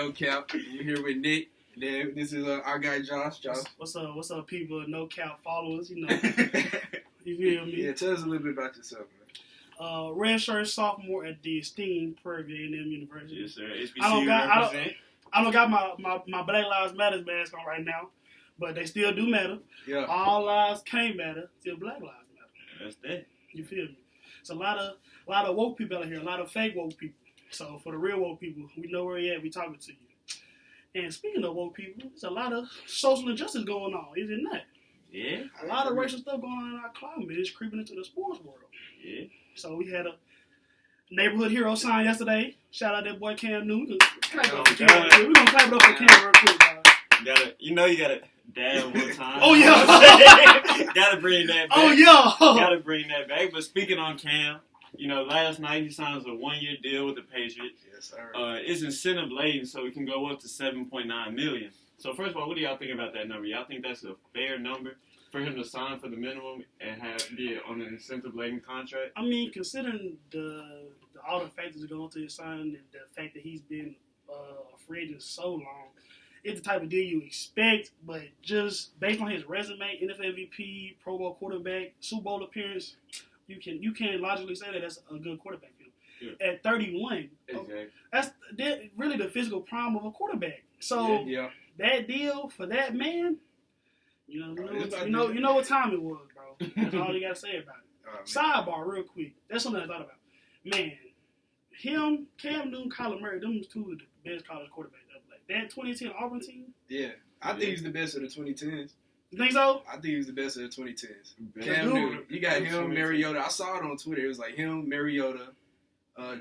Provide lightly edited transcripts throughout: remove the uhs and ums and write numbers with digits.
No Cap. We're here with Nick. Then this is our guy Josh. Josh. What's up, people? No Cap followers. You know. You feel me? Yeah, tell us a little bit about yourself, man. Redshirt sophomore at the esteemed Prairie View A&M University. Yes, sir. HBCU I don't got my Black Lives Matter mask on right now, but they still do matter. Yeah. All lives can't matter, still Black Lives matter. That's that. You feel me? It's a lot of woke people out here, a lot of fake woke people. So for the real woke people, we know where you're at, we talking to you. And speaking of woke people, there's a lot of social injustice going on, is it not? Yeah. A lot of racial stuff going on in our climate. It's creeping into the sports world. Yeah. So we had a neighborhood hero sign yesterday. Shout out that boy Cam Newton. We're going to clap it up for Cam real quick, dog. You gotta dab one time. Oh, yeah. Gotta bring that back. Oh, yeah. Gotta bring that back. But speaking on Cam, last night he signs a 1-year deal with the Patriots. Yes, sir. It's incentive laden, so it can go up to $7.9 million. So first of all, what do y'all think about that number? Y'all think that's a fair number for him to sign for the minimum and be on an incentive laden contract? I mean, considering all the factors that go into his signing and the fact that he's been a free agent so long, it's the type of deal you expect, but just based on his resume, NFL MVP, Pro Bowl quarterback, Super Bowl appearance, you can logically say that that's a good quarterback. Yeah. At 31, exactly. That's really the physical prime of a quarterback. So that deal for that man, you know what time it was, bro. That's all you gotta say about it. Sidebar, real quick. That's something I thought about. Man, him, Cam Newton, Kyler Murray, them was two of the best college quarterbacks ever. Like that 2010 Auburn team. Yeah, I think he's the best of the 2010s. You think so? I think he's the best of the 2010s. Cam Newton. You got him, Mariota. I saw it on Twitter. It was like him, Mariota,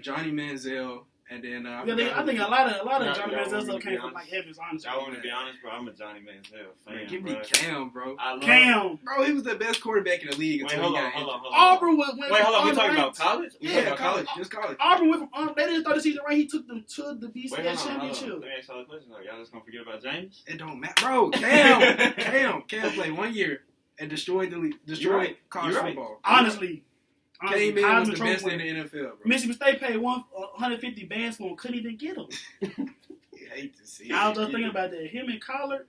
Johnny Manziel, and then I think a lot of Johnny Manziel stuff came from like Evans. Honestly, I want to be honest, bro. I'm a Johnny Manziel fan. Give me Cam, bro. Cam, bro. He was the best quarterback in the league until he got injured. Auburn went. Wait, hold on. We talking about college? Yeah, college. Just college. Auburn went from. They didn't start the season right. He took them to the BCS championship. Let me ask y'all a question. Y'all just gonna forget about James? It don't matter, bro. Cam played 1 year and destroyed college football. Honestly. Came in was the best in the NFL, bro. Mississippi State paid 150 bands for him, couldn't even get him. You hate to see it. I was just thinking about that. Him and Kyler.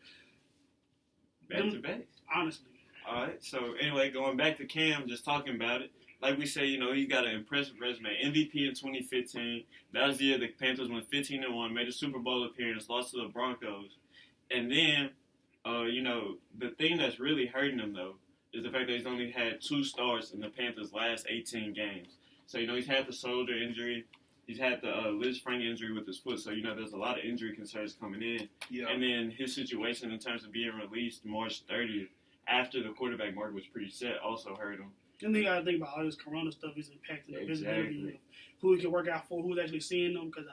Back to back. Honestly. All right. So, anyway, going back to Cam, just talking about it. Like we say, he's got an impressive resume. MVP in 2015. That was the year the Panthers went 15-1, made a Super Bowl appearance, lost to the Broncos. And then, the thing that's really hurting him, though, is the fact that he's only had 2 starts in the Panthers' last 18 games. So, he's had the shoulder injury. He's had the Liz Frank injury with his foot. So, there's a lot of injury concerns coming in. Yeah. And then his situation in terms of being released March 30th after the quarterback market was pretty set also hurt him. And then you got to think about all this corona stuff is impacting the visibility of who he can work out for, who's actually seeing them. Because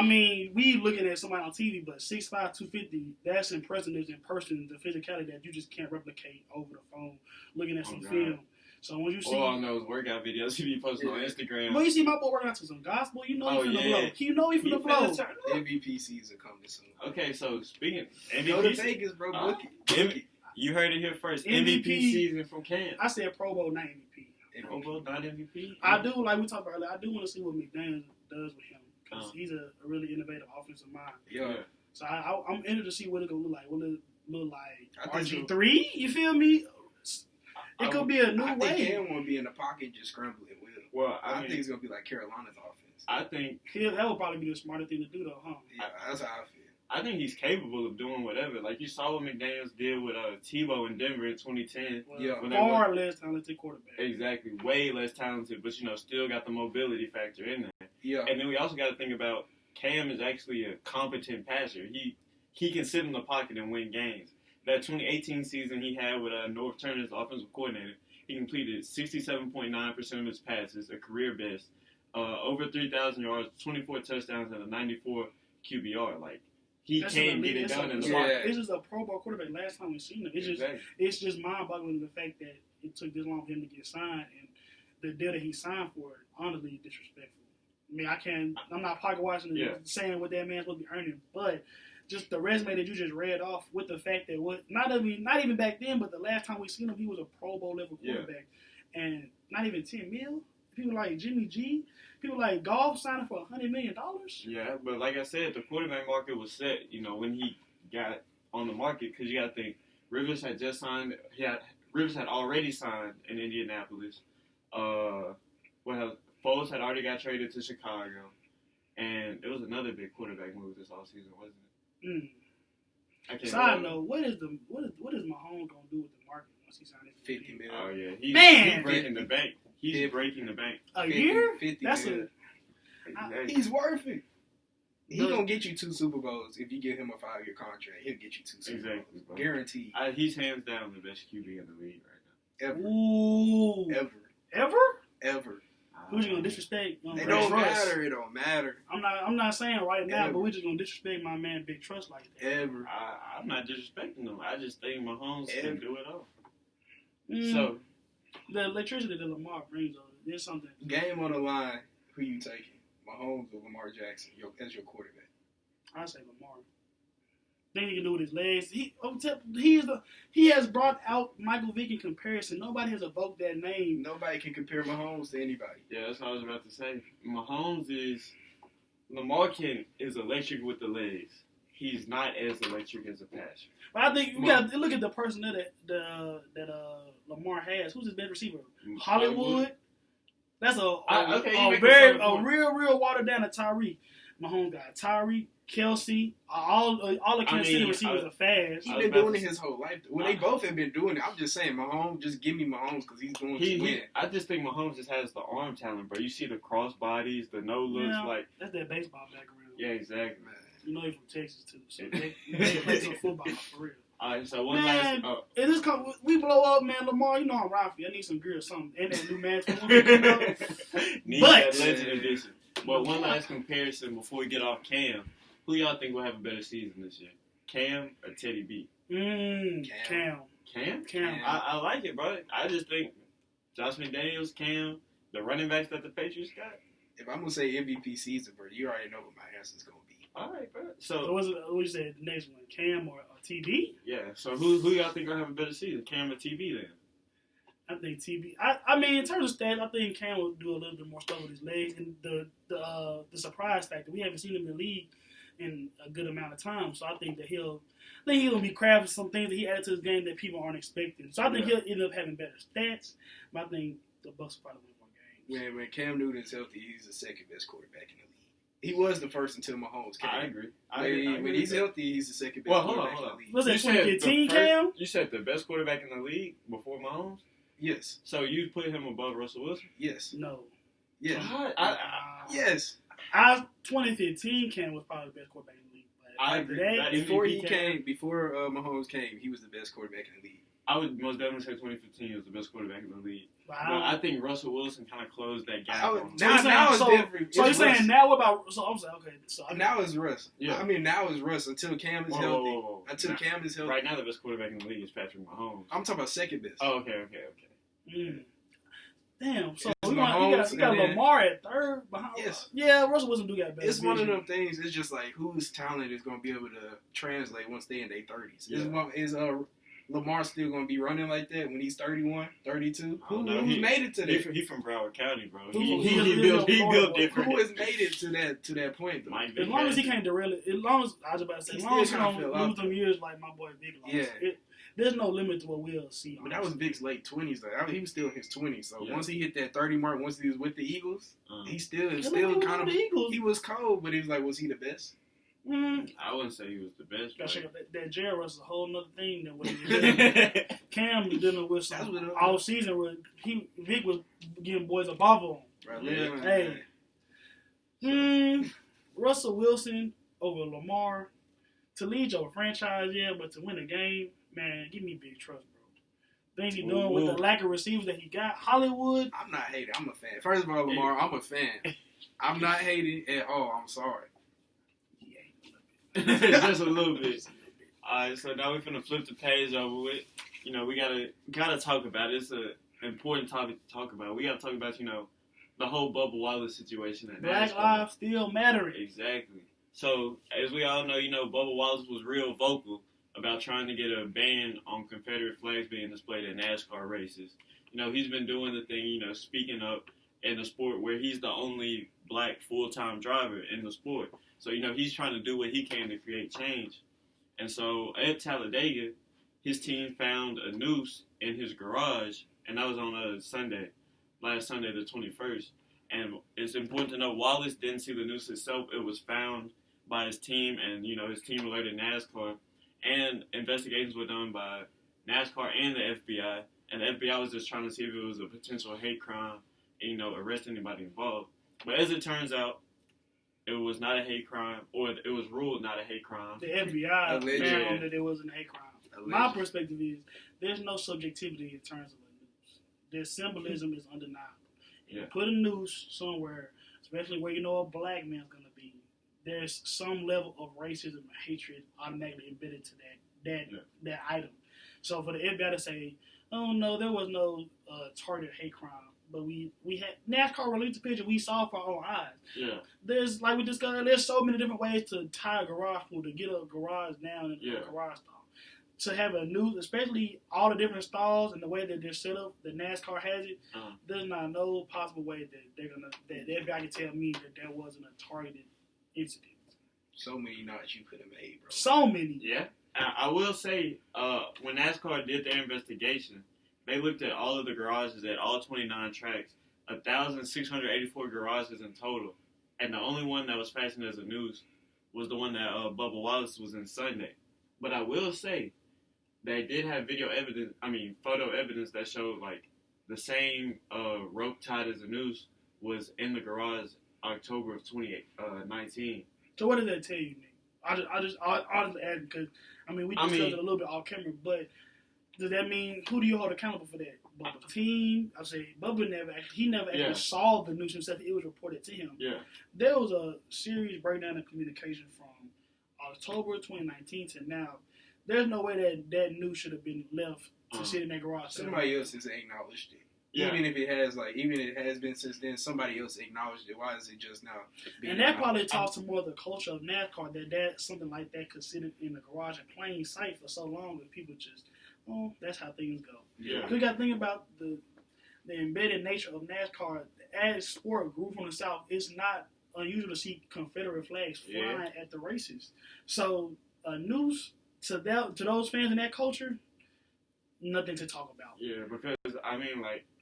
we looking at somebody on TV, but 6'5", 250, that's impressiveness in person, the physicality that you just can't replicate over the phone, looking at some film. So when you see all those workout videos he be posting on Instagram. When you see my boy working out to some gospel, he's from the flow. You know he's from the flow. MVP season coming soon. Okay, so speaking MVP, go to Vegas, bro. Book it. You heard it here first. MVP season from Cam. I said Pro Bowl, not MVP. Pro Bowl, not MVP? I do, like we talked about earlier, I do want to see what McDaniels does with him. Because he's a really innovative offensive mind. Yeah. So I'm interested to see what it's going to look like. Will it look like RG3? You feel me? It could be a new way. I think Cam won't be in the pocket just scrambling with him. Well, I think it's going to be like Carolina's offense. I think that would probably be the smarter thing to do, though, huh? Yeah, that's how I feel. I think he's capable of doing whatever. Like you saw what McDaniels did with Tebow in Denver in 2010. Far less talented quarterback. Exactly, way less talented, but still got the mobility factor in there. Yeah. And then we also got to think about Cam is actually a competent passer. He can sit in the pocket and win games. That 2018 season he had with North Turner as offensive coordinator, he completed 67.9% of his passes, a career best, over 3,000 yards, 24 touchdowns, and a 94 QBR. Like. He can't get it done in the pocket. This is a Pro Bowl quarterback. Last time we seen him, it's just mind-boggling the fact that it took this long for him to get signed, and the deal that he signed for it, honestly, disrespectful. I mean, I'm not pocket watching and saying what that man's supposed to be earning, but just the resume that you just read off with the fact that not even back then, but the last time we seen him, he was a Pro Bowl level quarterback, and not even $10 million. people like Jimmy G, people like Goff signing for $100 million. Yeah, but like I said, the quarterback market was set. When he got on the market, because you got to think Rivers had just signed. Rivers had already signed in Indianapolis. Foles had already got traded to Chicago, and it was another big quarterback move this offseason, wasn't it? Side note: what is Mahomes gonna do with the market once he signs $50 million? Oh yeah, he's breaking the bank. He's breaking the bank. A year? 50 That's million. he's worth it. He's gonna get you 2 Super Bowls if you give him a 5-year contract. He'll get you 2 Super Bowls, bro. Guaranteed. He's hands down the best QB in the league right now. Ever. Ooh. Ever. Who's you gonna disrespect? It don't matter. It don't matter. I'm not saying right now, but we're just gonna disrespect my man Big Trust like that. Ever. I'm not disrespecting him. I just think Mahomes can do it all. So the electricity that Lamar brings, there's something. Game on the line. Who you taking? Mahomes or Lamar Jackson as your quarterback? I say Lamar. Thing he can do with his legs. He has brought out Michael Vick in comparison. Nobody has evoked that name. Nobody can compare Mahomes to anybody. Yeah, that's what I was about to say. Lamar is electric with the legs. He's not as electric as a passer. But I think you got to look at the person that Lamar has. Who's his best receiver? Hollywood. That's a real watered down to Tyreek. Mahomes got Tyreek, Kelsey, all the Kansas City receivers are fast. He's been doing it his whole life. Well, they both have been doing it. I'm just saying, Mahomes, just give me Mahomes because he's going to win. I just think Mahomes just has the arm talent, bro. You see the cross bodies, the no looks, that's that baseball background. Yeah, exactly. Man. You know he's from Texas too, so they play some football for real. All right, so we blow up, man. Lamar, you know I'm riding for you. I need some gear or something. And that new man. That legend edition. But one last comparison before we get off Cam. Who y'all think will have a better season this year? Cam or Teddy B? Cam. I like it, bro. I just think Josh McDaniels, Cam, the running backs that the Patriots got. If I'm going to say MVP season, bro, you already know what my answer is going to be. All right, bro. So what you said the next one? Cam or TB? Yeah. So who y'all think will have a better season? Cam or TB then? I think TB. I mean, in terms of stats, I think Cam will do a little bit more stuff with his legs and the surprise factor. We haven't seen him in the league in a good amount of time, so I think that he'll be crafting some things that he added to his game that people aren't expecting. So I think he'll end up having better stats. But I think the Bucs probably win more games. When Cam Newton's healthy, he's the second best quarterback in the league. He was the first until Mahomes came. I agree. When he's healthy, he's the second best quarterback in the league. Was it 2015, Cam? You said the best quarterback in the league before Mahomes? Yes. So you put him above Russell Wilson? Yes. No. Yes. Yes. 2015, Cam was probably the best quarterback in the league. But I agree. Before Mahomes came, he was the best quarterback in the league. I would most definitely say 2015 was the best quarterback in the league. Wow. But I think Russell Wilson kind of closed that gap. Now it's different. So you're saying now what about? So I'm saying okay. So now it's Russ. Yeah. I mean now it's Russ until Cam is healthy. Cam is healthy. Right now the best quarterback in the league is Patrick Mahomes. I'm talking about second best. Oh, okay. Damn. So you got Lamar at third behind. Yes. Yeah, Russell Wilson do got better. It's one of them things. It's just like whose talent is going to be able to translate once they're in their 30s. Yeah. Is Lamar still going to be running like that when he's 31, 32? Who's made it to that? He's from Broward County, bro. He built different. Who has made it to that point, though? As long as he can't derail it, as long as he don't lose them years like my boy Vic lost. Yeah. There's no limit to what we'll see. But that was Vic's late 20s, though. I mean, he was still in his 20s. So once he hit that 30 mark, once he was with the Eagles, he still kind of. He was cold, but he was like, was he the best? I wouldn't say he was the best. That Jared Russ is a whole nother thing than what he was doing. Cam was dealing with some all season where Vic was giving boys a bobble on. Right. Hey. Russell Wilson over Lamar. To lead your franchise, but to win a game, man, give me big trust, bro. Things he's doing with the lack of receivers that he got. Hollywood. I'm not hating. I'm a fan. First of all, Lamar, I'm a fan. I'm not hating at all. I'm sorry. Just a little bit. All right, so now we're finna flip the page over with. We gotta talk about it. It's an important topic to talk about. We gotta talk about, the whole Bubba Wallace situation. Black lives still matter. Exactly. So, as we all know, Bubba Wallace was real vocal about trying to get a ban on Confederate flags being displayed at NASCAR races. He's been doing the thing, speaking up in the sport where he's the only black full-time driver in the sport. So, he's trying to do what he can to create change. And so at Talladega, his team found a noose in his garage, and that was on a Sunday, last Sunday the 21st. And it's important to know Wallace didn't see the noose itself. It was found by his team, and, his team alerted NASCAR. And investigations were done by NASCAR and the FBI. And the FBI was just trying to see if it was a potential hate crime and, arrest anybody involved. But as it turns out, it was not a hate crime, or it was ruled not a hate crime. The FBI found that it wasn't a hate crime. My perspective is there's no subjectivity in terms of a noose. Their symbolism is undeniable. If you put a noose somewhere, especially where a black man's going to be, there's some level of racism and hatred automatically embedded to that item. So for the FBI to say, oh no, there was no targeted hate crime, but we had NASCAR released a picture we saw for our own eyes. Yeah. There's, like we discussed, there's so many different ways to tie a garage pool, to get a garage down in a garage stall. To have a new, especially all the different stalls and the way that they're set up, that NASCAR has it, there's not no possible way that the FBI can tell me that there wasn't a targeted incident. So many knots you could have made, bro. So many. Yeah. I will say, when NASCAR did their investigation, they looked at all of the garages at all 29 tracks, 1,684 garages in total, and the only one that was fastened as a noose was the one that Bubba Wallace was in Sunday. But I will say, they did have photo evidence that showed, like, the same rope tied as a noose was in the garage October of 2019. So what does that tell you, Nick? I just add because, we discussed it a little bit off camera, but does that mean, who do you hold accountable for that? Bubba's team? I say Bubba never actually saw the news himself. It was reported to him. Yeah. There was a serious breakdown in communication from October 2019 to now. There's no way that news should have been left to sit in that garage. Somebody else has acknowledged it. Yeah. Even if it has been since then, somebody else acknowledged it. Why is it just now? And that probably talks to more of the culture of NASCAR, that something like that could sit in the garage in plain sight for so long that people just, that's how things go. Yeah. We got to think about the embedded nature of NASCAR. As sport grew from the South, it's not unusual to see Confederate flags flying at the races. So a noose to those fans in that culture, nothing to talk about. Yeah, because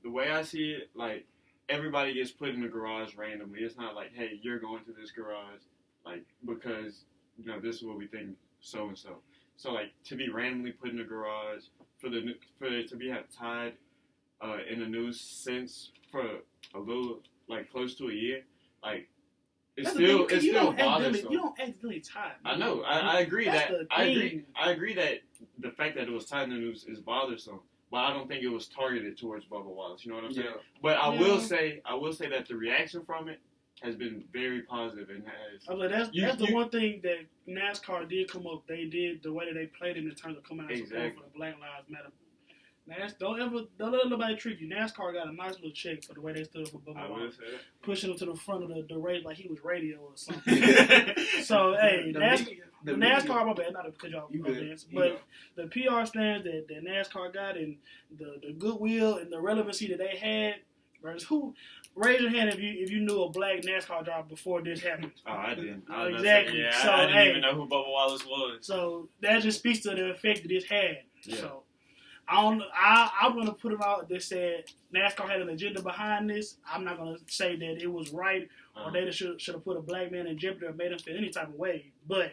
the way I see it, like, everybody gets put in the garage randomly. It's not like, hey, you're going to this garage, like, because this is what we think, so and so. So, like, to be randomly put in the garage, for it to be tied in the news since for a little, like, close to a year, like, it's still bothersome. You don't accidentally tie. I know. I agree that. I agree that the fact that it was tied in the news is bothersome. But I don't think it was targeted towards Bubba Wallace. You know what I'm saying? Yeah. But I will say that the reaction from it has been very positive and has. That's the one thing that NASCAR did come up. They did the way that they played it in terms of coming out support for the Black Lives Matter. Don't let nobody trick you. NASCAR got a nice little check for the way they stood for Bubba Wallace, pushing him to the front of the race like he was radio or something. So hey, NASCAR, my bad, not because y'all fans, but the PR stands that NASCAR got and the goodwill and the relevancy that they had. Raise your hand if you knew a black NASCAR driver before this happened. Oh, I didn't. Exactly. I didn't even know who Bubba Wallace was. So that just speaks to the effect that this had. Yeah. So I'm gonna put it out that said NASCAR had an agenda behind this. I'm not gonna say that it was right or they should have put a black man in jeopardy or made him feel any type of way. But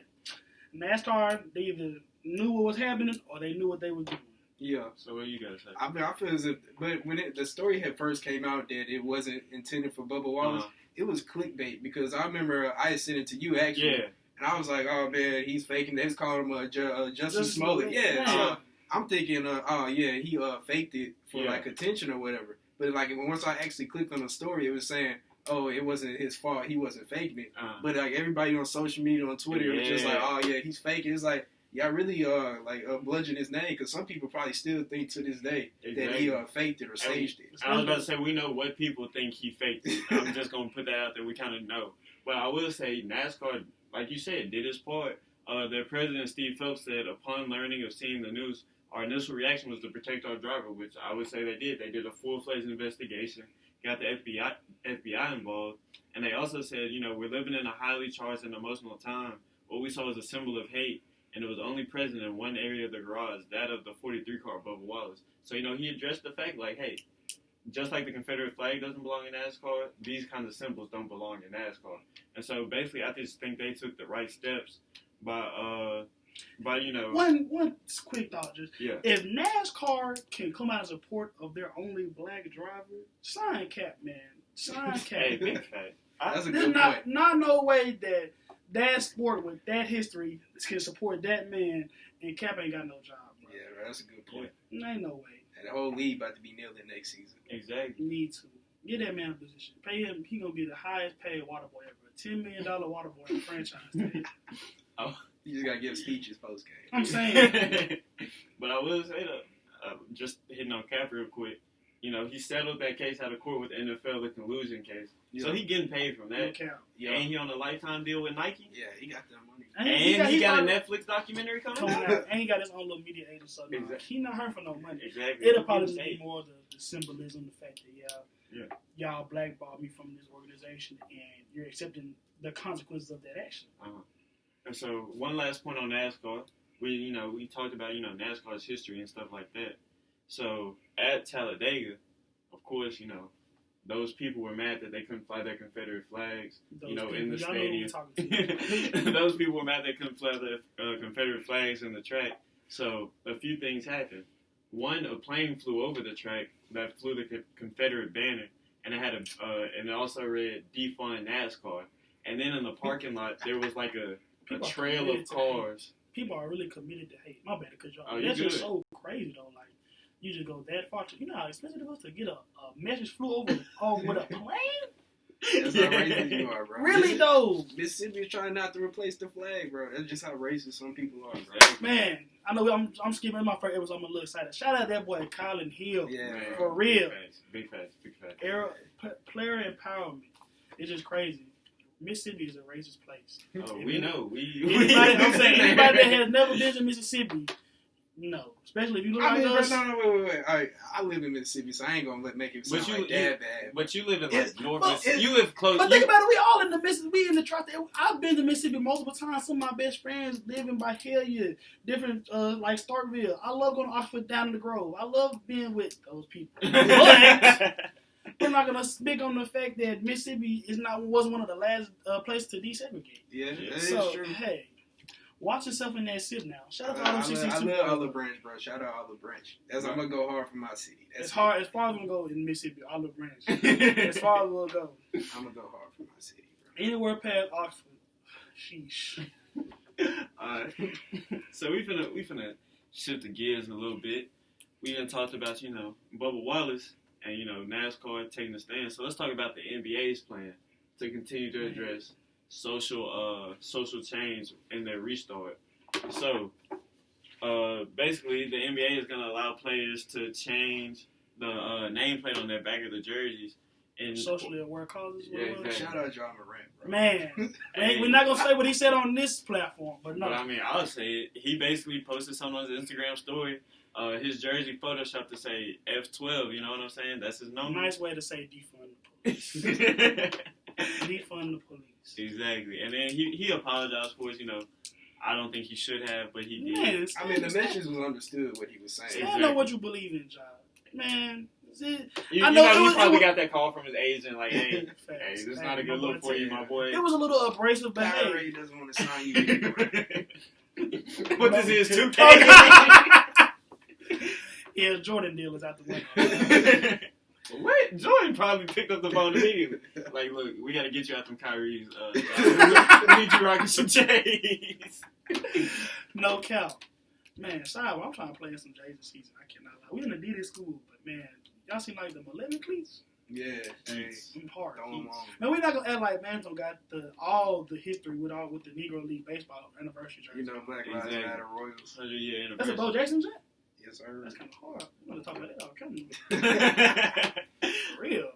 NASCAR, they either knew what was happening or they knew what they were doing. Yeah. So what you guys say? I feel as if, but when the story had first came out that it wasn't intended for Bubba Wallace, it was clickbait because I remember I had sent it to you actually, and I was like, oh man, he's faking. They was calling him Justin Smollett. Yeah. So I'm thinking, he faked it for like attention or whatever. But like once I actually clicked on the story, it was saying, oh, it wasn't his fault. He wasn't faking it. But like everybody on social media on Twitter was just like, oh yeah, he's faking. It's like. Y'all really bludgeon his name because some people probably still think to this day that he faked it or staged it. I was about to say we know what people think he faked it. I'm just gonna put that out there. We kind of know, but I will say NASCAR, like you said, did his part. Their president Steve Phelps said, upon learning of seeing the news, our initial reaction was to protect our driver, which I would say they did. They did a full-fledged investigation, got the FBI involved, and they also said, we're living in a highly charged and emotional time. What we saw was a symbol of hate, and it was only present in one area of the garage, that of the 43 car, Bubba Wallace. So, he addressed the fact, like, hey, just like the Confederate flag doesn't belong in NASCAR, these kinds of symbols don't belong in NASCAR. And so, basically, I just think they took the right steps by One quick thought, if NASCAR can come out in support of their only black driver, sign Cap, man. Sign Cap. Hey, big fact. That's a good point. Not no way that sport with that history can support that man, and Cap ain't got no job, bro. Yeah, that's a good point. Ain't no way. And the whole league about to be kneeling next season. Exactly. Need to. Get that man a position. Pay him. He going to be the highest paid water boy ever. $10 million water boy in the franchise tag. Oh. You just got to give speeches post-game. I'm saying. But I will say, just hitting on Cap real quick, he settled that case out of court with the NFL, the collusion case. Yeah. So he getting paid from that. Yeah. And he on a lifetime deal with Nike. Yeah, he got that money. And he got a Netflix documentary coming out. And he got his own little media agency. So exactly. He not hurt for no money. Exactly. It'll probably be more the symbolism, the fact that y'all blackballed me from this organization, and you're accepting the consequences of that action. And so one last point on NASCAR. We talked about NASCAR's history and stuff like that. So at Talladega, of course, those people were mad that they couldn't fly their Confederate flags, in the stadium. Those people were mad they couldn't fly their Confederate flags in the track. So a few things happened. One, a plane flew over the track that flew the Confederate banner, and it had and it also read "Defund NASCAR." And then in the parking lot, there was like a trail of cars. People are really committed to hate. My bad, because that's just so crazy though. Like, you just go that far. You know how expensive it was to get a message flew over with a plane? That's how racist you are, bro. Really, though? Mississippi is trying not to replace the flag, bro. That's just how racist some people are, bro. Man, I know I'm skipping my first episode. I'm a little excited. Shout out that boy, Colin Hill. Yeah, man. For real. Big facts. Player empowerment. It's just crazy. Mississippi is a racist place. Oh, we know. Anybody that has never been to Mississippi, no. Especially if you look like us. Wait. All right, I live in Mississippi, so I ain't gonna make it sound like that bad. But you live in North Mississippi. You live close. But think about it. We all in the Mississippi. We in the truck. I've been to Mississippi multiple times. Some of my best friends live in Byhalia, different like Starkville. I love going to Oxford down in the Grove. I love being with those people. But I'm not gonna speak on the fact that Mississippi wasn't one of the last places to desegregate. Yeah, that is true. Hey, watch yourself in that city now. Shout out to all them 62. I love Olive Branch, bro. Shout out Olive Branch. I'm gonna go hard for my city. As far as I'm gonna go in Mississippi, Olive Branch. As far as we'll go. I'm gonna go hard for my city, bro. Anywhere past Oxford. Sheesh. Alright. So we finna shift the gears a little bit. We done talked about, Bubba Wallace and, NASCAR taking the stand. So let's talk about the NBA's plan to continue to address social change in their restart. So, basically, the NBA is going to allow players to change the nameplate on their back of the jerseys. And socially aware causes. Yeah, exactly. Shout out John Morant, bro. Man, we're not gonna say what he said on this platform, but no. But I mean, I'll say it. He basically posted something on his Instagram story. His jersey photoshopped to say F12. You know what I'm saying? That's his number. Nice way to say defund the police. Defund the police. Exactly. And then he apologized for it. I don't think he should have, but he did. Man, I mean, the message was understood what he was saying. See, I know what you believe in, John. Man. He probably got that call from his agent, like, hey, this is not a good look for you, my boy. It was a little abrasive, but Kyrie doesn't want to sign you anymore. What this is, 2K? Yeah, Jordan deal is out the window. What? Jordan probably picked up the phone immediately. Like, look, we got to get you out them Kyrie's. We need you rocking some J's. No cap. Man, sorry, I'm trying to play in some J's this season. I cannot lie. We in Adidas school, but man, y'all seem like the 11 cleats. Yeah, I'm hard. Man, we're not gonna act like Manton got all the history with the Negro League baseball anniversary jersey. Black Lives Matter Royals. 100-year anniversary. That's a Bo Jackson jet? Yes, sir. That's kind of hard. I'm gonna talk about that all coming. For real.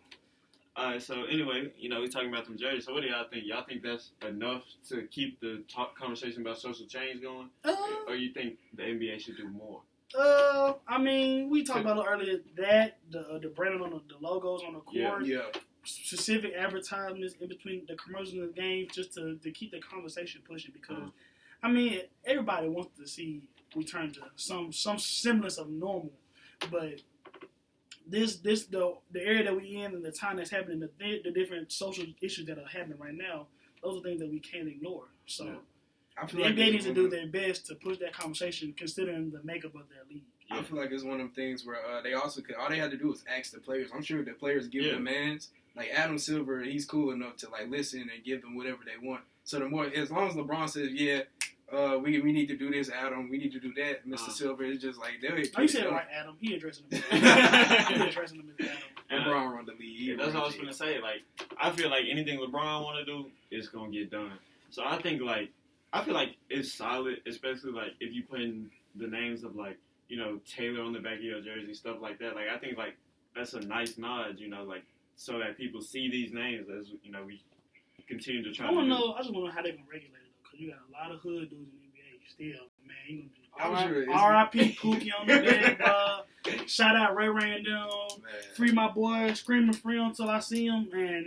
Alright, so anyway, we're talking about them jerseys. So what do y'all think? Y'all think that's enough to keep the conversation about social change going? Or you think the NBA should do more? I mean, we talked about it earlier that the branding on the logos on the court, specific advertisements in between the commercials and the games, just to keep the conversation pushing. Because I mean, everybody wants to see return to some semblance of normal, but the area that we in and the time that's happening, the different social issues that are happening right now, those are things that we can't ignore. So. Yeah. The NBA needs to do their best to push that conversation, considering the makeup of their league. I feel like it's one of them things where they also could. All they had to do was ask the players. I'm sure the players give demands. Like Adam Silver, he's cool enough to like listen and give them whatever they want. So the more, as long as LeBron says, we need to do this, Adam. We need to do that, Mr. Silver. It's just like they. You said it right, Adam. He addressing them. He addressing them as Adam. LeBron run the league. That's what I was gonna say. Like I feel like anything LeBron want to do is gonna get done. So I think I feel like it's solid, especially, like, if you put in the names of, like, you know, Taylor on the back of your jersey, stuff like that. Like, I think, like, that's a nice nod, you know, like, so that people see these names as, you know, we continue to try to I just want to know how they're going to regulate it, though, because you got a lot of hood dudes in the NBA still. Man, you going to be R.I.P. Pookie on the bed, bro. Shout out Ray and them. Free my boy. Screaming free until I see him. Man,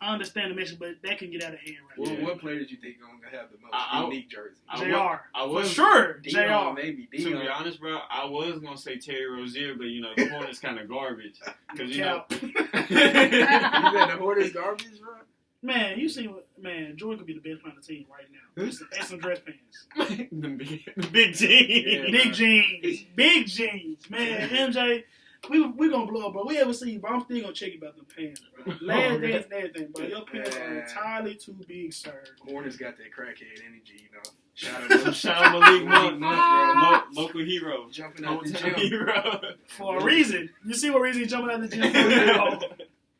I understand the mission, but that can get out of hand right now. What player did you think going to have the most unique jersey? For sure. JR. Maybe. To be honest, bro, I was going to say Terry Rozier, but, you know, the Hornets kind of garbage. Because, you know. You said the Hornets garbage, bro? Man, you see what, Jordan could be the best player on the team right now. And some dress pants. the big jeans. Yeah, big jeans. Big jeans. Man, MJ. We gonna blow up, bro. We ever see you, bro. I'm still gonna check you about the pants, bro. Last dance and everything, bro. Your pants are entirely too big, sir. Hornets got that crackhead energy, you know. Shout out Malik Monk, bro. Local hero. Jumping out the gym. For a reason. You see what reason he's jumping out the gym for?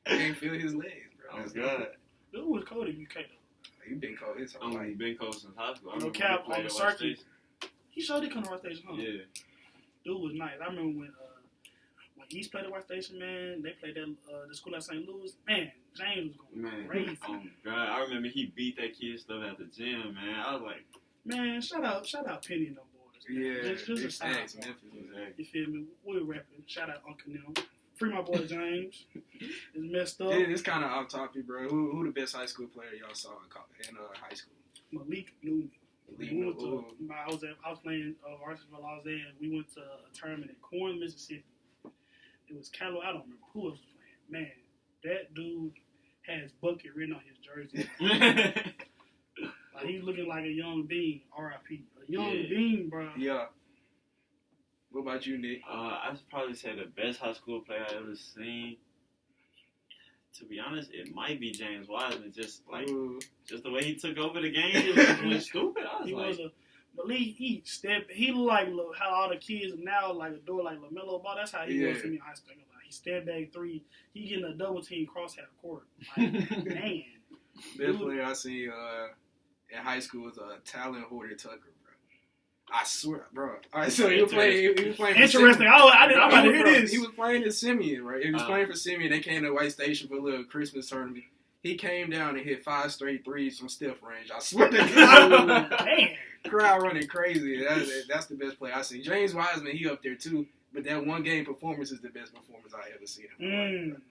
Can't feel his legs, bro. Oh, God. Dude was cold in UK, though. He been cold his whole life. He's been cold since high school. No cap on the circuit. He showed it come to White Station, huh? Yeah. Dude was nice. I remember when East played at White Station, man. They played at the school at St. Louis. Man, James was going crazy. Oh, God. I remember he beat that kid stuff at the gym, man. I was like... Man, shout out Penny and them boys. Man. Yeah. Just a shout out. You feel me? We're rapping. Shout out Uncle Neil. Free my boy James. It's messed up. It's kind of off topic, bro. Who the best high school player y'all saw in high school? Malik Newman. I was playing varsity for Los Angeles. We went to a tournament in Corinth, Mississippi. It was Calo. I don't remember who else was playing. Man, that dude has bucket written on his jersey. Like, he's looking like a young bean. R.I.P. A young bean, bro. Yeah. What about you, Nick? I'd probably say the best high school player I've ever seen. To be honest, it might be James Wiseman. Just the way he took over the game, it was stupid. Malik, he like how all the kids now like adore like LaMelo Ball. That's how he was to me in high school. Like, he step back three. He getting a double team cross half court. Like, man. Best player I seen in high school was Talon Horton Tucker, bro. I swear, bro. All right, so he was playing. Interesting. I'm about to hear this. He was playing in Simeon, right? He was playing for Simeon. They came to White Station for a little Christmas tournament. He came down and hit 5 straight threes from stiff range. I swear to God. Man. Crowd running crazy. That's the best player I seen. James Wiseman, he up there too. But that one game performance is the best performance I ever seen him.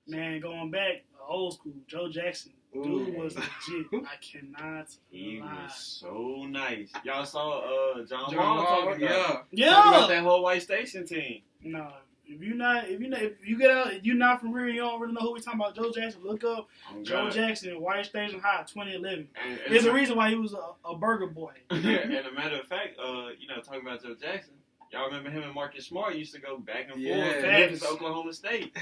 Man, going back old school, Joe Jackson. Dude was legit. I cannot He lie. was so nice. Y'all saw John Wall talking about that whole White Station team. No. If you get out, if you're not from here, you don't really know who we talking about. Joe Jackson, look up Joe Jackson, White Station High, 2011. There's a reason why he was a burger boy. And a matter of fact, talking about Joe Jackson, y'all remember him and Marcus Smart used to go back and forth. Memphis, Oklahoma State.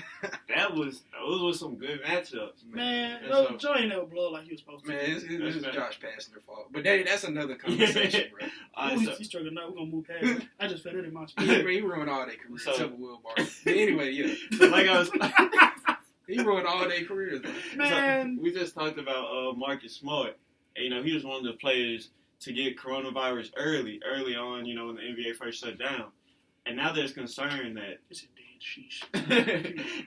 Those were some good matchups. Man, Joe ain't never blow like he was supposed to. Man, this is Josh Pastner's fault. But that's another conversation, bro. He's struggling now. We're gonna move past it. I just felt it in my spirit. He ruined all their careers. Except for Will Barton. But anyway, So like I was. He ruined all their careers, man. So we just talked about Marcus Smart. And, he was one of the players to get coronavirus early on, when the NBA first shut down. And now there's concern that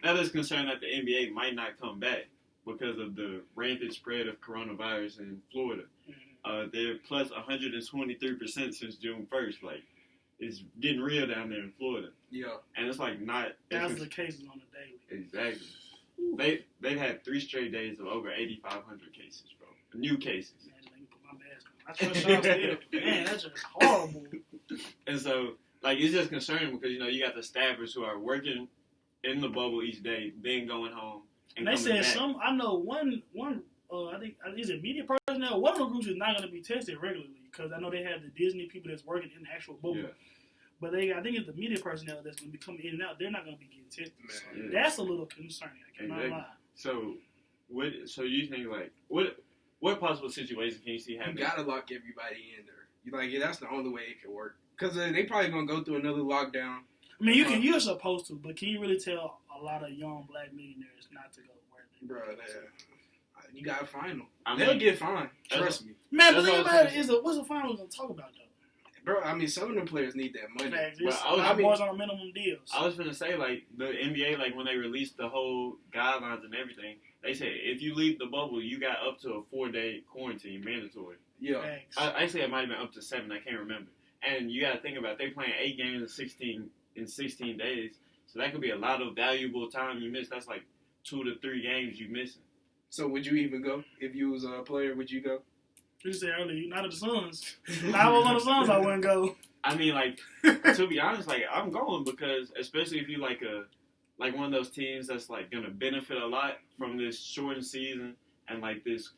now there's concern that the NBA might not come back because of the rampant spread of coronavirus in Florida. They're plus 123% since June 1st. Like, is getting real down there in Florida. Yeah. And it's like not. That's the cases on the daily. Exactly. They've had 3 straight days of over 8,500 cases, bro. New cases. Man, put my mask on. I trust y'all still. Man, that's just horrible. And so, like, it's just concerning because, you know, you got the staffers who are working in the bubble each day, then going home. And they said back. I know one. I think is it media personnel. One of the groups is not going to be tested regularly because I know they have the Disney people that's working in the actual bubble. Yeah. But I think it's the media personnel that's going to be coming in and out. They're not going to be getting tested. So that's a little concerning. I cannot lie. So you think like what possible situation can you see happening? You gotta lock everybody in there. That's the only way it can work. Because they probably gonna go through another lockdown. I mean, you're supposed to, but can you really tell a lot of young black millionaires not to go where they? Bro, you gotta find them. They'll get fined. Trust me. Man, but think about it. What's the fine we're gonna talk about though? Bro, I mean, some of them players need that money. Boys on minimum deals. I was gonna say, like, the NBA, like, when they released the whole guidelines and everything, they said if you leave the bubble, you got up to a 4-day quarantine mandatory. Yeah. Actually, it might have been up to 7. I can't remember. And you got to think about they playing 8 games in 16 days, so that could be a lot of valuable time you miss. That's like 2 to 3 games you missing. So would you even go if you was a player? Would you go? You said earlier, not at the Suns. If I was on the Suns, I wouldn't go. I mean, like, to be honest, like, I'm going because, especially if you like one of those teams that's like gonna benefit a lot from this shortened season and like this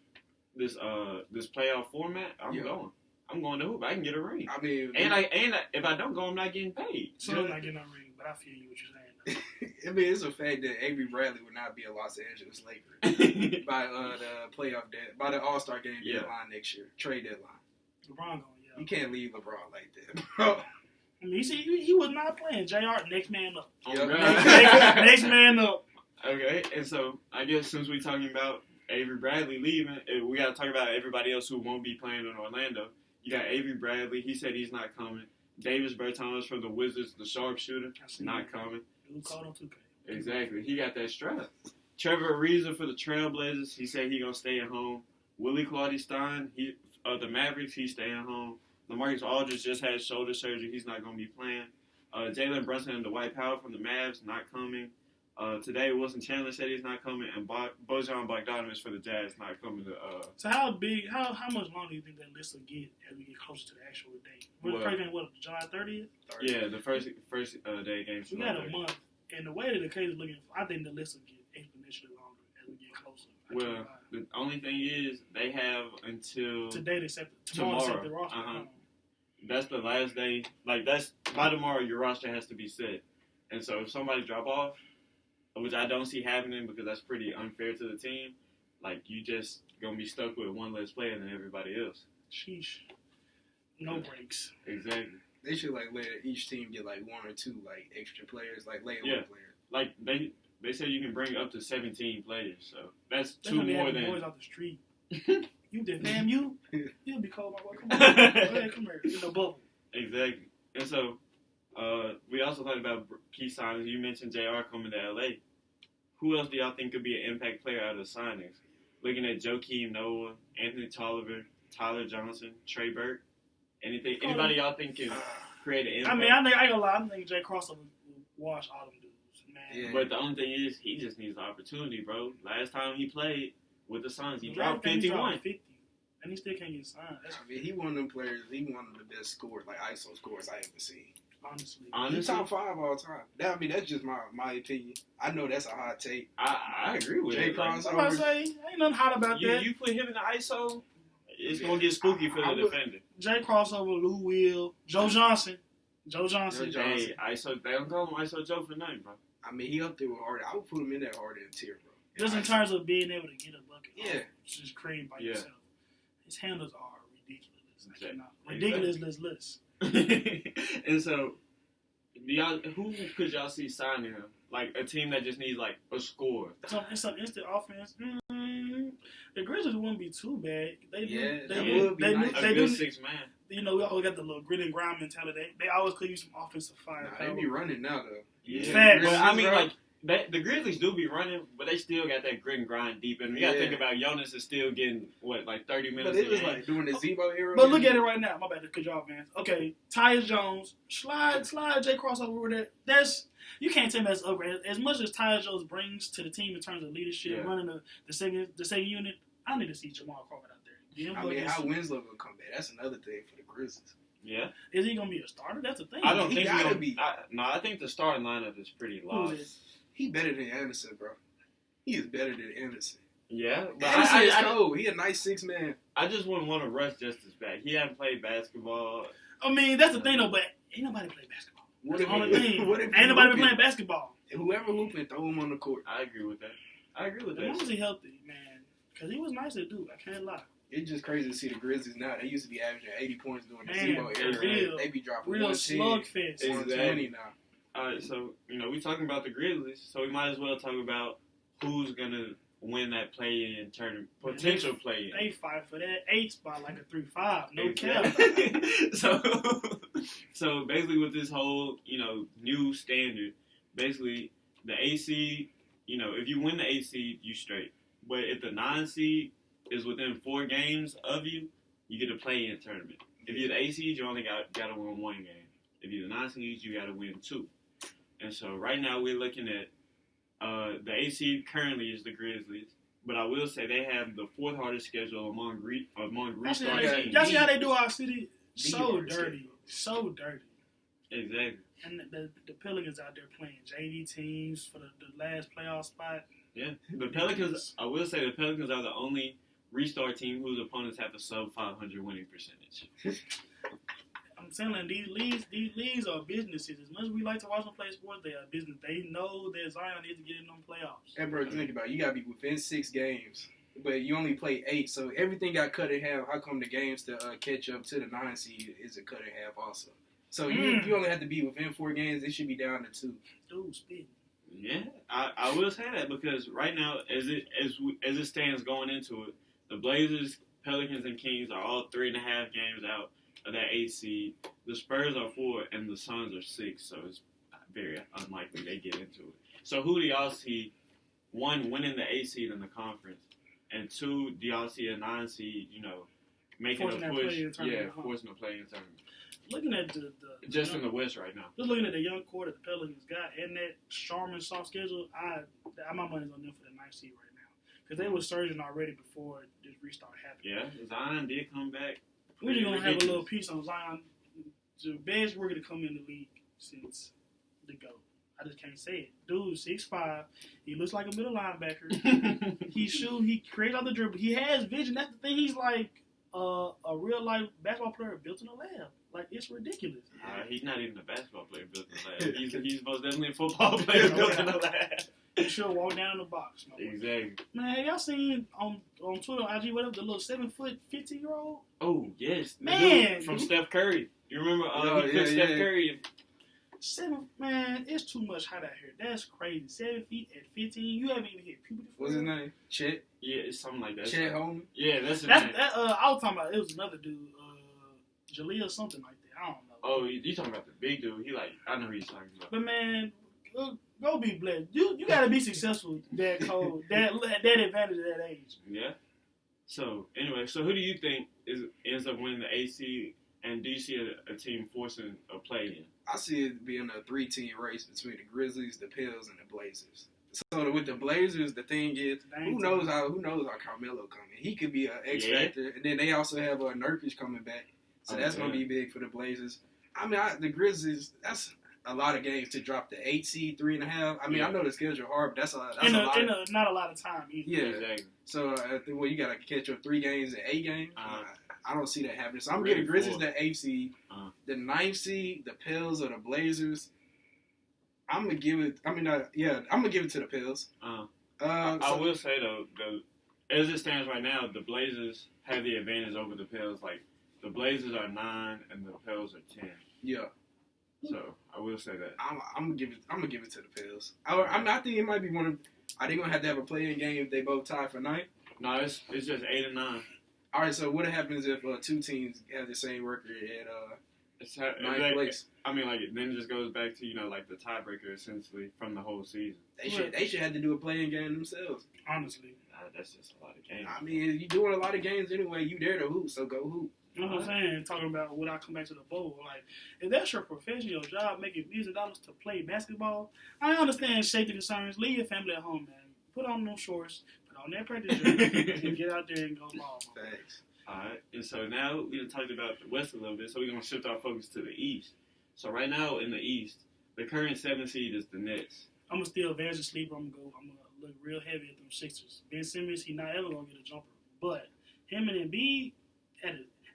playoff format, I'm going. I'm going to hoop. I can get a ring. I mean, and if I don't go, I'm not getting paid. So I'm not getting a ring, but I feel you what you're saying. I mean, it's a fact that Avery Bradley would not be a Los Angeles Laker by the playoff by the All-Star game deadline next year, trade deadline. LeBron going, You can't leave LeBron like that, bro. I mean, he was not playing. JR, next man up. Yep. Next man up. Okay, and so I guess since we're talking about Avery Bradley leaving, we got to talk about everybody else who won't be playing in Orlando. You got Avery Bradley. He said he's not coming. Davis Bertans from the Wizards, the sharpshooter, not coming. Who called on 2K? Exactly. He got that strap. Trevor Ariza for the Trailblazers. He said he's going to stay at home. Willie Claude-Stein, the Mavericks, he's staying home. LaMarcus Aldridge just had shoulder surgery. He's not going to be playing. Jalen Brunson and Dwight Powell from the Mavs, not coming. Today, Wilson Chandler said he's not coming. And Bojan Bogdanovic for the Jazz, not coming to... So how much longer do you think that list will get as we get closer to the actual date? July 30th? Yeah, the first day game. We got a month. And the way that the case is looking, I think the list will get exponentially longer as we get closer. Well, the only thing is they have until today they set tomorrow. The roster. That's the last day. Like that's by tomorrow, your roster has to be set. And so if somebody drop off, which I don't see happening because that's pretty unfair to the team, like you just gonna be stuck with one less player than everybody else. Sheesh. No breaks. Exactly. They should let each team get 1 or 2 extra players, layaway players. Like they said you can bring up to 17 players, so that's 2 more than boys off the street. You did, man. You'll be cold, my boy. Come on, go ahead, come here. In the bubble. Exactly. And so we also talked about key signings. You mentioned JR coming to LA. Who else do y'all think could be an impact player out of the signings? Looking at Joakim Noah, Anthony Tolliver, Tyler Johnson, Trey Burke. Anybody y'all think can create an impact? I mean, I ain't gonna lie. I think Jay Crossover will wash all them dudes, man. Yeah. But the only thing is, he just needs the opportunity, bro. Last time he played with the Suns, he dropped 51. 50, and he still can't get signed. I mean, he one of them players. He one of the best scorers, ISO scorers I ever seen. Honestly, he's top 5 all time. That's just my opinion. I know that's a hot take. I agree with Jay it. Crossover. I'm about to say, ain't nothing hot about that. You put him in the ISO, it's gonna get spooky for the defender. Jay Crossover, Lou Will, Joe Johnson. Hey, ISO. They don't call him ISO Joe for nothing, bro. I mean, he up there with Harden. I would put him in that Harden tier, bro. Just in terms of being able to get a bucket. Yeah. Just created by yourself. His handles are ridiculous. Ridiculous. And so, who could y'all see signing him? Like a team that just needs a score. Some instant offense. The Grizzlies wouldn't be too bad. They would be nice. A good 6-man. We always got the little grit and grind mentality. They always could use some offensive fire. They be running now though. Yeah. Facts. But I mean, the Grizzlies do be running, but they still got that grit and grind deep in them. You got to think about Jonas is still getting, 30 minutes But it was like doing the Zebo era. But look at it right now. My bad, because y'all fans. Okay, Tyus Jones, slide Jay Cross over there. You can't tell me that's upgrade. As much as Tyus Jones brings to the team in terms of leadership, running the second unit, I need to see Jamal Crawford out there. How Winslow will come back. That's another thing for the Grizzlies. Yeah. Is he going to be a starter? That's the thing. I don't think he's going to be. I think the starting lineup is pretty lost. He better than Anderson, bro. He is better than Anderson. Yeah. But Anderson is cold. He a nice 6-man. I just wouldn't want to rush Justice back. He hasn't played basketball. I mean, that's the thing, though, but ain't nobody play basketball. That's the only thing. Ain't nobody been playing basketball. Whoever hooping, throw him on the court. I agree with that. As long as he healthy, man. Because he was nice to do. I can't lie. It's just crazy to see the Grizzlies now. They used to be averaging 80 points during the Zebo era. They be dropping real slugfest. 120 now. All right, so, we talking about the Grizzlies, so we might as well talk about who's going to win that play-in tournament, potential play-in. They fight for that 8 spot like a 3-5, no cap. So basically with this whole, new standard, basically the 8 seed, if you win the 8 seed, you straight. But if the 9 seed is within 4 games of you, you get a play-in tournament. If you're the 8 seed, you only got to win 1 game. If you're the 9 seed, you got to win 2. And so right now we're looking at the 8 seed currently is the Grizzlies, but I will say they have the 4th hardest schedule among restart teams. Y'all see how they do our city? So dirty. Exactly. And the Pelicans out there playing JV teams for the last playoff spot. Yeah. The Pelicans, I will say the Pelicans are the only restart team whose opponents have a sub 500 winning percentage. I'm saying these leagues are businesses. As much as we like to watch them play sports, they are business. They know that Zion needs to get in them playoffs. And bro, think about it. You gotta be within 6 games, but you only play 8, so everything got cut in half. How come the games to catch up to the 9 seed is cut in half also? So you only have to be within 4 games. It should be down to 2. Dude, speed. Yeah, I will say that because right now, as it stands going into it, the Blazers, Pelicans, and Kings are all 3.5 games out of that 8 seed. The Spurs are 4 and the Suns are 6, so it's very unlikely they get into it. So who do y'all see, 1, winning the 8 seed in the conference, and 2, do y'all see a 9 seed, making a push? Forcing a play in tournament. Looking at the just in the West right now. Just looking at the young core that the Pelicans got and that Charmin soft schedule, my money's on them for the 9th seed right now because they were surging already before this restart happened. Yeah, Zion did come back. We're just gonna have a little piece on Zion, the best rookie to come in the league since the GOAT. I just can't say it. Dude, 6'5", he looks like a middle linebacker. He creates all the dribble. He has vision. That's the thing. He's like a real life basketball player built in a lab. Like, it's ridiculous. He's not even a basketball player built in a lab. He's most definitely a football player built in a lab. He should walk down in the box. Exactly. Man, have y'all seen on Twitter, IG, whatever, the little 7-foot 15-year-old? Oh, yes. Man. From Steph Curry. You remember Steph Curry? Man, it's too much height out here. That's crazy. 7 feet at 15. You haven't even hit puberty. What's his name? Chet? Yeah, it's something like that. Chet Holmes? Yeah, that's his name. I was talking about, it was another dude, Jaleel something like that. I don't know. Oh, you talking about the big dude. I know who you're talking about. But man, go be blessed. You gotta be successful that cold, that advantage at that age. Yeah. So, anyway, who do you think ends up winning the 8 seed? And do you see a team forcing a play-in? I see it being a 3-team race between the Grizzlies, the Pels, and the Blazers. So with the Blazers, the thing is, who knows how Carmelo coming? He could be an X factor, and then they also have Nurkic coming back, so that's gonna be big for the Blazers. I mean, the Grizzlies, that's a lot of games to drop the 8 seed, 3.5. I mean, I know the schedule hard, but that's a lot. Not a lot of time either. Yeah, exactly. So you gotta catch up 3 games in 8 games. I don't see that happening. So I'm getting Grizzlies the 8th seed, the 9th seed, the Pels or the Blazers. I'm gonna give it. I'm gonna give it to the Pels. I will say though, as it stands right now, the Blazers have the advantage over the Pels. Like the Blazers are 9 and the Pels are 10. Yeah. So I will say that. I'm gonna give it to the Pels. I think it might be one of. Are they gonna have to have a play-in game if they both tie for 9th? No, it's just 8 and 9. All right, so what happens if 2 teams have the same record ninth place. I mean, like, then it just goes back to, like the tiebreaker essentially from the whole season. They should have to do a playing game themselves. Honestly. That's just a lot of games. I mean, you're doing a lot of games anyway. You there to hoop, so go hoop. You know what I'm saying? Talking about when I come back to the bowl, like, if that's your profession, your job, making millions of dollars to play basketball, I understand safety concerns. Leave your family at home, man. Put on those shorts, put on that practice jersey, and get out there and go ball. Thanks. All right, and so now we done talked about the West a little bit, so we're going to shift our focus to the East. So right now in the East, the current 7th seed is the Nets. I'm going to still advance the sleeper. I'm going to look real heavy at them Sixers. Ben Simmons, he's not ever going to get a jumper. But him and Embiid,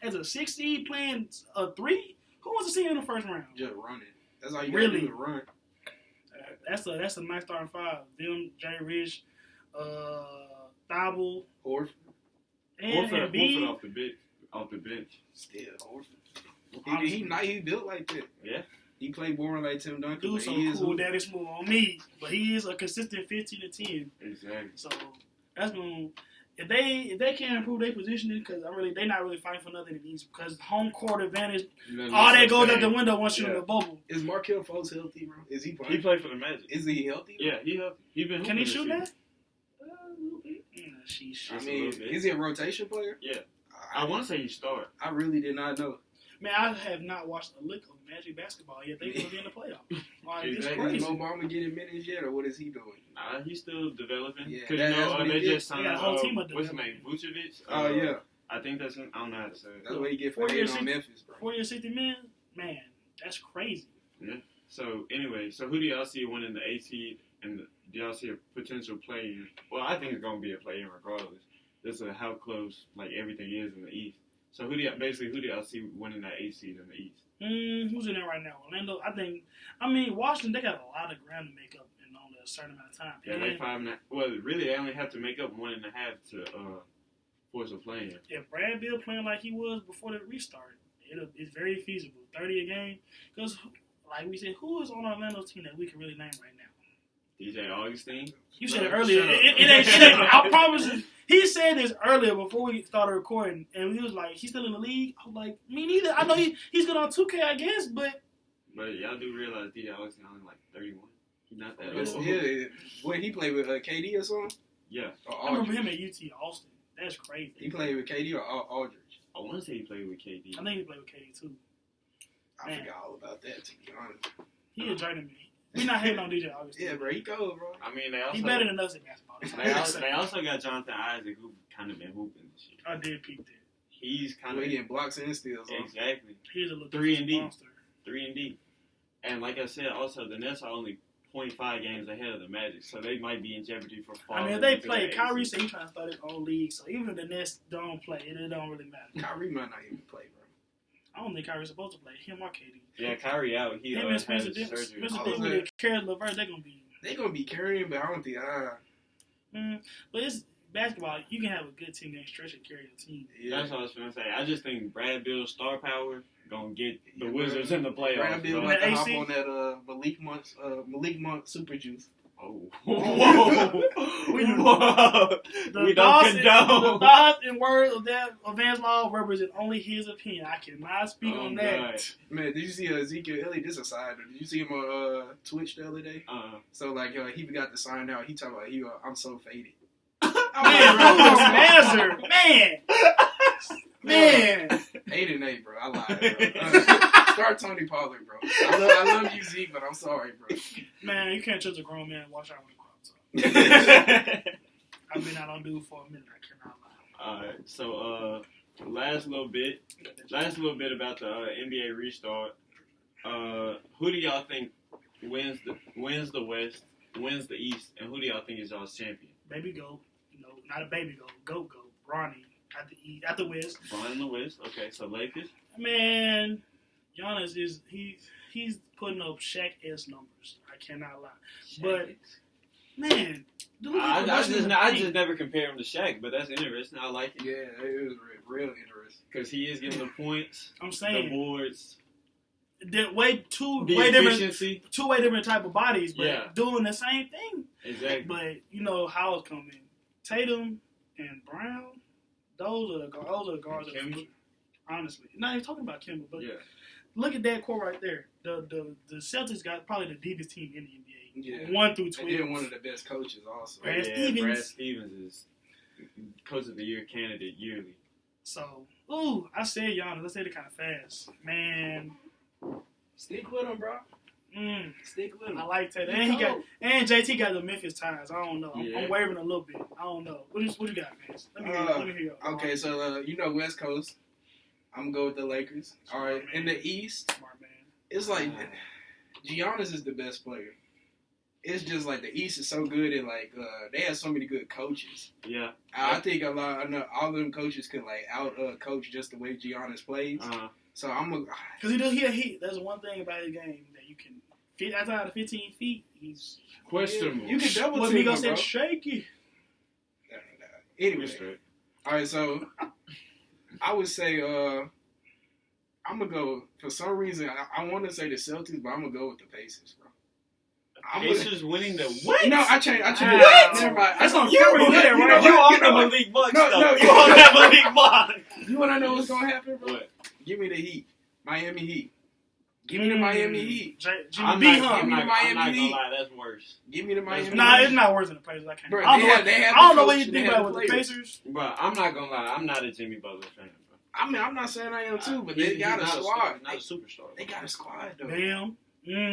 as a 6 seed playing a 3, who wants to see him in the first round? Just running. That's all you got to do is run. That's a nice starting 5. Them, Jay Rich, Thibault, Horford. And Embiid. Off the bench. Still, Horford. He built like that. Yeah. He played boring like Tim Duncan. Dude, so cool, daddy smooth on me. But he is a consistent 15 to 10. Exactly. So that's going to... If they can't improve their positioning, because they're not really fighting for nothing in the East, because home court advantage, all that goes out the window once you're in the bubble. Is Markelle Fultz healthy, bro? Is he playing? He played for the Magic. Is he healthy? Yeah, he healthy. Can he shoot that? I mean, is he a rotation player? Yeah. I want to say he started. I really did not know. Man, I have not watched a lick of Magic basketball yet. They will be in the playoffs. Like, it's crazy. Is Mo Bamba getting minutes yet, or what is he doing? Nah, he's still developing. Yeah, because they just signed a whole team of what's his name, Vucevic. Oh yeah. I think I don't know how to say it. That's what he get for hitting on Memphis, bro. 4 years, 60 million? Man, that's crazy. Yeah. So anyway, who do y'all see winning the 8 seed, and do y'all see a potential play-in? Well, I think it's gonna be a play-in regardless. This is how close everything is in the East. So who do y'all see winning that 8 seed in the East? Who's in there right now? Orlando. Washington. They got a lot of ground to make up in only a certain amount of time. Yeah, like 5.5. Well, really, they only have to make up 1.5 to force a play-in. If Brad Beal playing like he was before the restart, it's very feasible. 30 a game. Because, like we said, who is on Orlando's team that we can really name right now? DJ Augustine. You said it earlier. It ain't shit. I promise you. He said this earlier before we started recording, and he was like, he's still in the league? I was like, me neither. I know he's good on 2K, I guess, but... But y'all do realize DJ Augustine only like 31. He's not that old. Yeah. What, he played with KD or something? Yeah. I remember him at UT Austin. That's crazy. He played with KD or Aldridge? I want to say he played with KD. I think he played with KD, too. I forgot all about that, to be honest. He a journeyman. We not hating on DJ Augustine. Yeah, bro, he cold, bro. I mean, he better than us at basketball. They also got Jonathan Isaac, who kind of been hooping this year. I did peep that. He's kind of getting blocks and steals. Exactly. He's a little 3-and-D. monster. 3-and-D. And like I said, also the Nets are only 0.5 games ahead of the Magic, so they might be in jeopardy for falling. I mean, if they play, Kyrie said he's trying to start his own league, so even if the Nets don't play, it don't really matter. Kyrie might not even play, bro. I don't think Kyrie's supposed to play. Him or KD. Yeah, Kyrie out. He him and Spencer surgery. Spencer Dinwiddie, Karis LeVert, they're gonna be carrying, but I don't think. But it's basketball. You can have a good 10-game stretch and carry your team. Yeah. That's what I was gonna say. I just think Brad Beal's star power gonna get the Wizards in the playoffs. Brad Beal like to hop on that Malik Monk super juice. Oh, whoa! We don't condone. The thoughts and words of that Vance Law represent only his opinion. I cannot speak on that. God. Man, did you see Ezekiel Elliott? This aside, did you see him on Twitch the other day? So like, he forgot to sign out. He talking about I'm so faded. Man, Man. 8-8, bro. I lied, bro. Start Tony Pollard, bro. I love you, Zeke, but I'm sorry, bro. Man, you can't trust a grown man. Watch out with the crop top. I've been out on dude for a minute. I cannot lie. All right. So, last little bit about the NBA restart. Who do y'all think wins the West, wins the East, and who do y'all think is y'all's champion? Baby go. No, not a baby go. Go. Bronny at the West. Bronny in the West. Okay, so Lakers. Man, Giannis is he's putting up Shaq-esque numbers. I cannot lie. But man, I just never compare him to Shaq, but that's interesting. I like it. Yeah, it was real interesting because he is getting the points. I'm saying the boards. Two way different type of bodies, but doing the same thing. Exactly. But you know how it's coming. Tatum and Brown, those are the guards of the future. Honestly, not even talking about Kimber, but look at that core right there. The Celtics got probably the deepest team in the NBA. Yeah. 1 through 12. And then one of the best coaches also. Brad Stevens is Coach of the Year candidate yearly. So, I said Giannis. I said it kind of fast. Man. Stick with him, bro. Stick with him. I like that. And JT got the Memphis ties. I don't know. I'm wavering a little bit. I don't know. What you got, man? Let me hear you. Okay, so West Coast. I'm going to go with the Lakers. All right. In the East, Smart man. It's like Giannis is the best player. It's just like the East is so good and like they have so many good coaches. Yeah. I think all of them coaches can like out coach just the way Giannis plays. So I'm because he there's one thing about his game that you can fit outside of 15 feet. He's questionable. You can double team him, bro. Say shaky. Anyway, all right. So I would say I'm gonna go for some reason. I want to say the Celtics, but I'm gonna go with the Pacers, bro. Pacers winning the what? No, I changed. What? Never mind. That's on camera. You on the Malik Bucks stuff. You on that Malik Bucks. You want to know what's gonna happen, bro? What? Give me the Heat, Miami Heat. Give me the Miami Heat. I'm not gonna lie, that's worse. Give me the Miami Heat. Nah, it's not worse than the Pacers. I can't. Bro, I don't know what you think about with the Pacers. Bro, I'm not gonna lie. I'm not a Jimmy Butler fan. I mean, I'm not saying I am too, but they got a squad. Not a superstar. They got a squad though. Damn.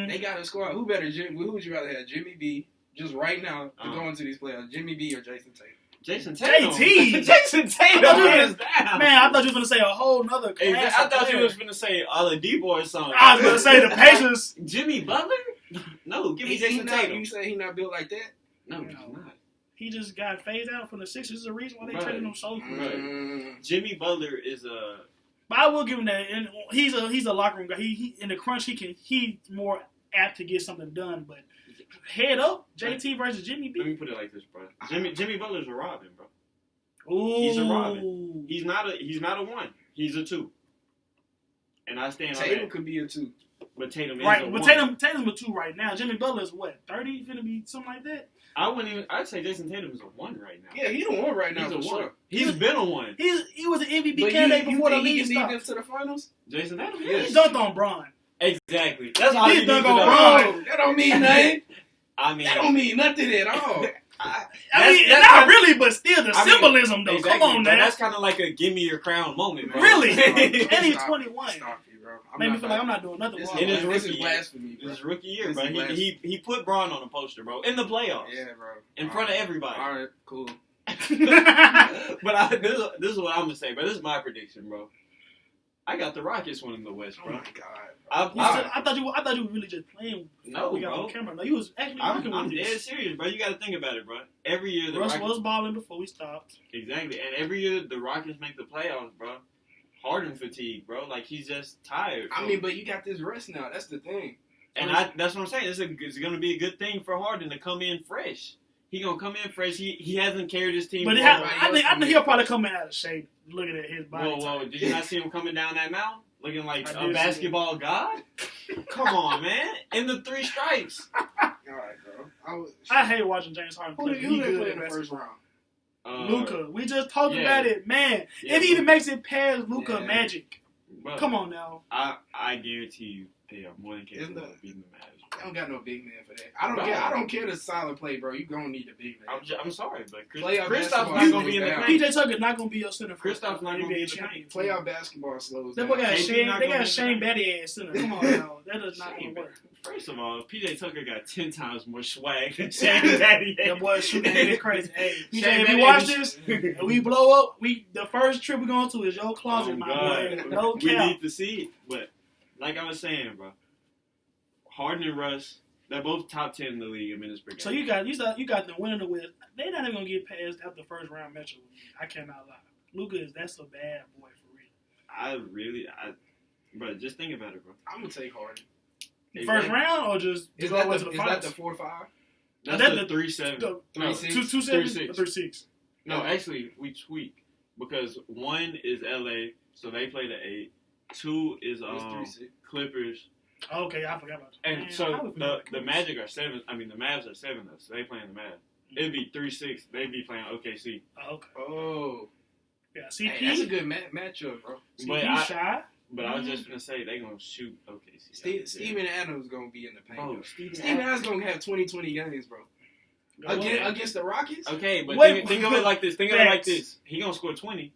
They got a squad. Who would you rather have, Jimmy B, just right now to go into these playoffs, Jimmy B or Jason Tatum? Jason Tatum. JT. Jason Tatum. Man, I thought you were going to say a whole nother class. I thought you was going to say Oladipo or something. I was going to say the Pacers. Jimmy Butler? No, give me Jason Tatum. You say he not built like that? No, he's not. He just got phased out from the Sixers. There's a reason why they traded him so quick. Jimmy Butler is a... But I will give him that. And he's a locker room guy. He in the crunch, he's more apt to get something done. But head up, JT versus Jimmy B. Let me put it like this, bro. Jimmy Butler's a Robin, bro. Ooh. He's a Robin. He's not a 1. He's a 2. And I stand on that. Tatum could be a 2. But Tatum is right, a 1. But Tatum's a 2 right now. Jimmy Butler's what, 30? Finna be something like that? I'd say Jason Tatum is a 1 right now. Yeah, he's a 1 right now. He's a 1. Sure. He's been a 1. He was an MVP candidate before the league stopped. He to the finals? Jason Tatum? Yes. He dunked on Bron. Exactly. That's all he dunked on Bron. That don't mean nothing. I mean, that don't mean nothing at all. I mean, not really, but still the symbolism, though. Exactly, come on, man. That's kind of like a give me your crown moment, bro. Really? And he's 21. Stop you, bro. Made me feel like I'm not doing nothing wrong. This is blasphemy, bro. This is rookie year, bro. He put Bron on a poster, bro, in the playoffs. Yeah, bro. In front of everybody. All right, cool. But this is what I'm gonna say, bro. This is my prediction, bro. I got the Rockets winning the West, bro. Oh my god. I thought you were really just playing. No, we got bro. on camera. No, you was actually I'm dead serious, bro. You got to think about it, bro. Every year the Russ Rockets was balling before we stopped. Exactly, and every year the Rockets make the playoffs, bro. Harden fatigue, bro. Like he's just tired. I mean, but you got this rest now. That's the thing. And that's what I'm saying. It's going to be a good thing for Harden to come in fresh. He gonna come in fresh. He hasn't carried his team. But I think he'll probably come out of shape looking at his body. Whoa! Did you not see him coming down that mountain? Looking like a basketball god? Come on, man. In the 3 stripes. All right, bro. I hate watching James Harden play. Who they play in the first round? Luka. We just talked about it. Man, if he even makes it past Luka Magic. Bro, come on now. I guarantee you they are more than capable of beating the Magic. I don't got no big man for that. I don't care the solid play, bro. You gonna need a big man. I'm sorry, but Kristaps not gonna be in the paint. PJ Tucker's not gonna be your center. Kristaps not gonna be in the paint. Playoff basketball slows down. They got Shane Batty ass center. Come on now, that does not gonna work. First of all, PJ Tucker got 10 times more swag than Shane Batty. That boy shooting it crazy. Hey, PJ, if you watch this and we blow up, the first trip we're going to is your closet, my boy. No cap. We need to see it, but like I was saying, bro, Harden and Russ. They're both top 10 in the league in minutes per game. So you got them winning the West. They're not even gonna get past after the first round matchup. I cannot lie. Luka that's a bad boy for real. Bro, just think about it, bro. I'm gonna take Harden. First round or just is that the 4-5? That's the 3-7. 2-7 or 3-6. No, actually we tweak because 1 is LA, so they play the 8. 2 is Clippers. Okay, I forgot about that. And so the Magic are 7. I mean, the Mavs are 7 though, so they playing the Mavs. It'd be 3-6. They'd be playing OKC. Okay. Oh. Yeah, CP. Hey, that's a good matchup, bro. CP shy. But I was just gonna say they gonna shoot OKC. Steven Adams gonna be in the paint. Oh, Steven Adams gonna have 20 games, bro. Against the Rockets. Okay, but think of it like this. He gonna score 20,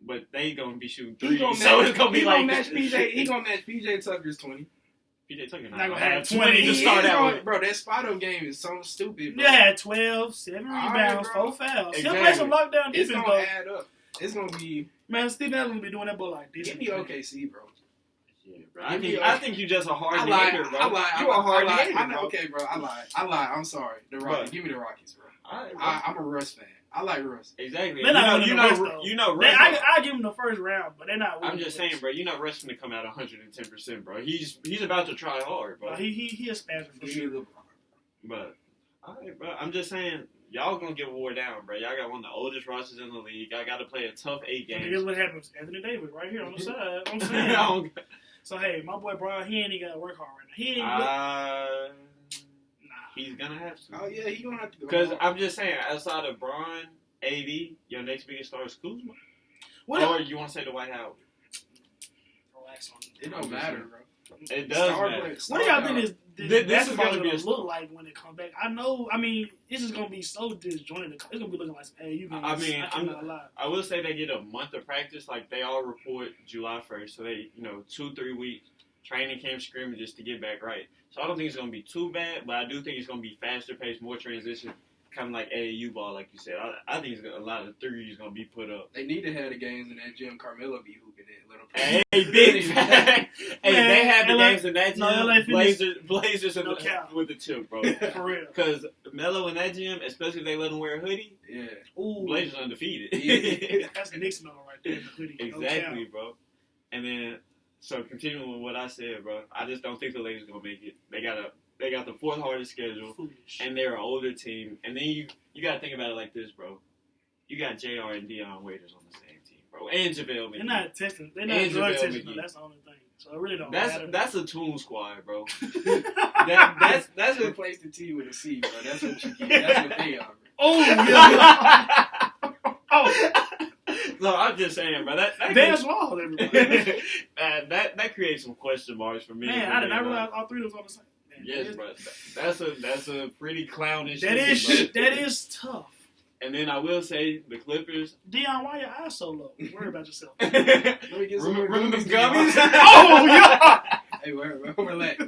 but they gonna be shooting 3. So it's gonna be like he gonna match PJ Tucker's 20. PJ Tucker not gonna have 20 to start out with. Bro, that Spotto game is so stupid, bro. Yeah, had 12, 7 rebounds, 4 fouls. He'll play some lockdown defense, It's gonna add up. It's gonna be. Man, Steven Adams gonna be doing that, but like this. Give me OKC, bro. Yeah, bro. I think you just a hard hater, bro. I lied. You a hard hater, bro. Okay, bro. I lied. I'm sorry. The Rockies. Give me the Rockies, bro. I'm a Russ fan. I like Russ. Exactly. They're not you know Russ. I give them the first round, but they're not. I'm just saying, bro. You know Russ gonna come out 110%, bro. He's about to try hard, bro. He a spasm for sure. But alright, bro. I'm just saying. Y'all gonna get wore down, bro. Y'all got one of the oldest rosters in the league. I got to play a tough 8 games. Here's what happens. Anthony Davis right here on the side. I'm saying. So, hey, my boy Brian, he ain't even got to work hard right now. He ain't he's going to have to. Oh, yeah, he going to have to go. Because I'm just saying, outside of Brian, AD, your next biggest star is Kuzma? Or you want to say Dwight Howard? Relax on it. It don't matter, bro. It does matter. What do y'all think this is going to look like when it comes back? This is going to be so disjointed. It's going to be looking like some, hey, I will say they get a month of practice. Like, they all report July 1st. So they, 2-3 weeks training camp scrimmages to get back right. So I don't think it's going to be too bad, but I do think it's going to be faster paced, more transition, kind of like AAU ball, like you said. I think a lot of threes going to be put up. They need to have the games in that gym Carmelo be hooping in. Hey, big fact. Hey, they have the games in that gym. Blazers with the chip, bro. For real. Because Melo in that gym, especially if they let him wear a hoodie, Blazers undefeated. Yeah. That's the Knicks Melo right there, the hoodie. Exactly, bro. And then, so continuing with what I said, bro, I just don't think the Lakers going to make it. They got the 4th hardest schedule, and they're an older team. And then you got to think about it like this, bro. You got JR and Deion Waiters on the same team, bro. And JaVale McGee. They're not testing. They're not drug testing. That's the only thing. So it really don't matter. That's a Toon Squad, bro. that's a replace the T with a C, bro. That's what you get. That's what they are. Bro. Oh yeah. So I'm just saying, bro. That dance laws, everybody. that creates some question marks for me. Man, I did not realize all 3 of us on the same. Yes, bro. That's a pretty clownish. That is tough. And then I will say the Clippers. Dion, why your eyes so low? Worry about yourself. Let me get some remember them gummies? Oh yeah. Hey, relax.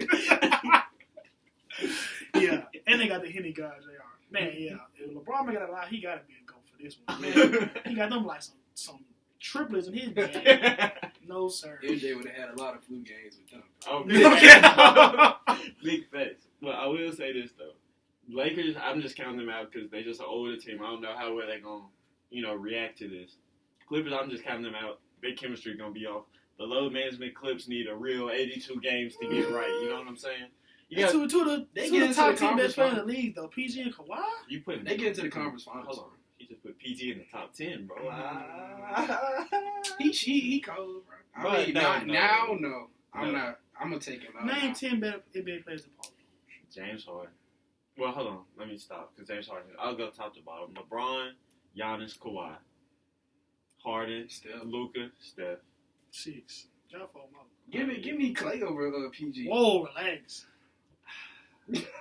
Yeah, and they got the Henny guys. They are. Man, yeah. If LeBron got a lot, he got to be a GOAT for this one. Man, he got them like some triplets in his game. No sir. MJ would have had a lot of flu games with them. Oh, okay. Big face. Well, I will say this though. Lakers, I'm just counting them out because they're just an older team. I don't know how well they're going to, react to this. Clippers, I'm just counting them out. Their chemistry going to be off. The load management Clips need a real 82 games to get right. You know what I'm saying? They get into the top 10 best players in the league, though. PG and Kawhi? They get into the conference finals. Hold on. He just put PG in the top 10, bro. He cold, bro. I mean, no. I'm not. I'm going to take him out. Name 10 better NBA players than Paul George. James Harden. Well, hold on. Let me stop because James Harden. I'll go top to bottom. LeBron, Giannis, Kawhi, Harden, Luka, Steph. 6. Y'all fall out. Give me Clay over PG. Whoa, relax.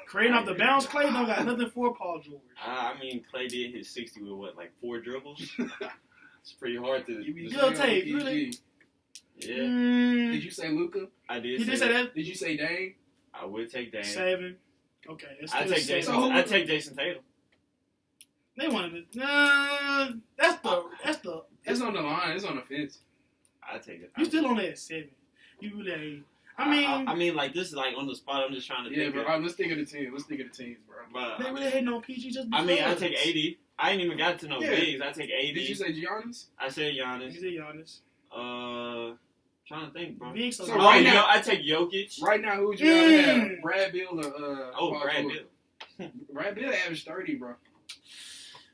Creating off the bounce, Clay don't got nothing for Paul George. I mean, Clay did his 60 with 4 dribbles? It's pretty hard to. Good tape, really. Yeah. Did you say Luka? I did. You did say that? Did you say Dame? I would take Dame. 7. Okay, I take Jason. I take Jason Tatum. They wanted to. That's on the line. It's on the fence. I take it. You still on that 7? You really? I mean, like this is like on the spot. I'm just trying to. Yeah, bro. All right, let's think of the team. bro. But they really hating on PG just because. I mean, I take 80. I ain't even got to no bigs. I take 80. Did you say Giannis? I said Giannis. You said Giannis. Trying to think, bro. So right now, I take Jokic. Right now, who would you rather have? Brad Beal or Brad Beal. Brad Beal averaged 30, bro.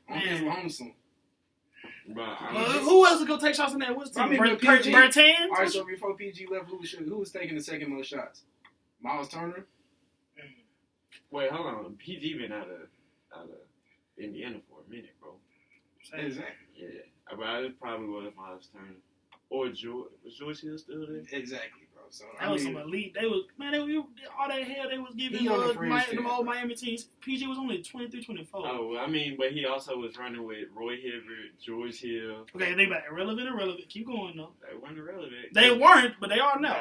On his lonesome. Who else is gonna take shots in that? What's the team? Bertans? All right, so before PG left, who was taking the second most shots? Miles Turner. Wait, hold on. PG been out of Indiana for a minute, bro. Exactly. Yeah, but I probably would have Miles Turner. Or George. Was George Hill still there? Exactly, bro. So that was some elite. They was all that hell they was giving the old Miami teams. PG was only 23, 24. Oh, I mean, but he also was running with Roy Hibbert, George Hill. Okay, they about irrelevant. Keep going though. They weren't irrelevant. They weren't, but they are now.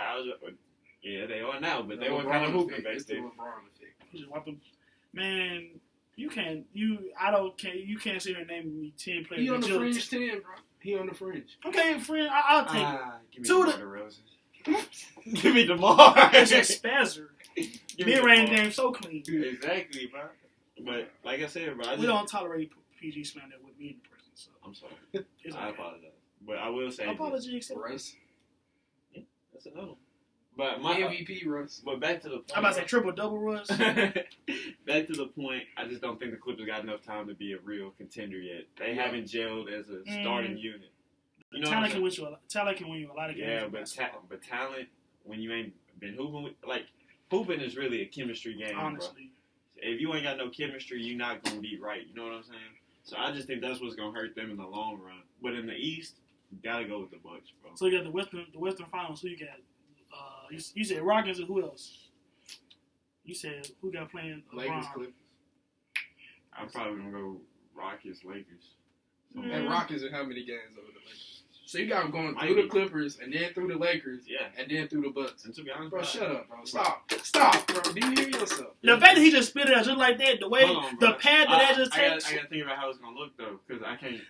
Yeah, they are now, but they were kind of hooping back then. Man, you can't sit here and name me 10 players. He on the fringe 10, bro. He on the fringe. Okay, friend, I'll take it. Give me DeMar DeRozan. Give me DeMar. It's just spazzer. Mid-range game so clean. Exactly, bro. But like I said, bro, we don't tolerate PG slander with me in the prison. So I'm sorry. I apologize, but I will say apology accepted. Russ. Yeah, that's another one. But my MVP Russ. But back to the point. I'm about to say triple-double Russ. Back to the point, I just don't think the Clippers got enough time to be a real contender yet. They haven't gelled as a starting unit. You know talent can win you a lot of games. Yeah, but talent, when you ain't been hooping, hooping is really a chemistry game, honestly. Bro. If you ain't got no chemistry, you're not going to be right. You know what I'm saying? So I just think that's what's going to hurt them in the long run. But in the East, you got to go with the Bucks, bro. So you got the Western Finals. Who you got? You said Rockets and who else? You said who got playing? Lakers, Clippers. I'm probably gonna go Rockets, Lakers. And Rockets in how many games over the Lakers? So you got them going through the Clippers and then through the Lakers, and then through the Bucks. And to be honest, bro, shut up, bro. Stop, bro. Do you hear yourself? The fact that he just spit it out just like that, the way the path that just takes. I gotta think about how it's gonna look though, because I can't.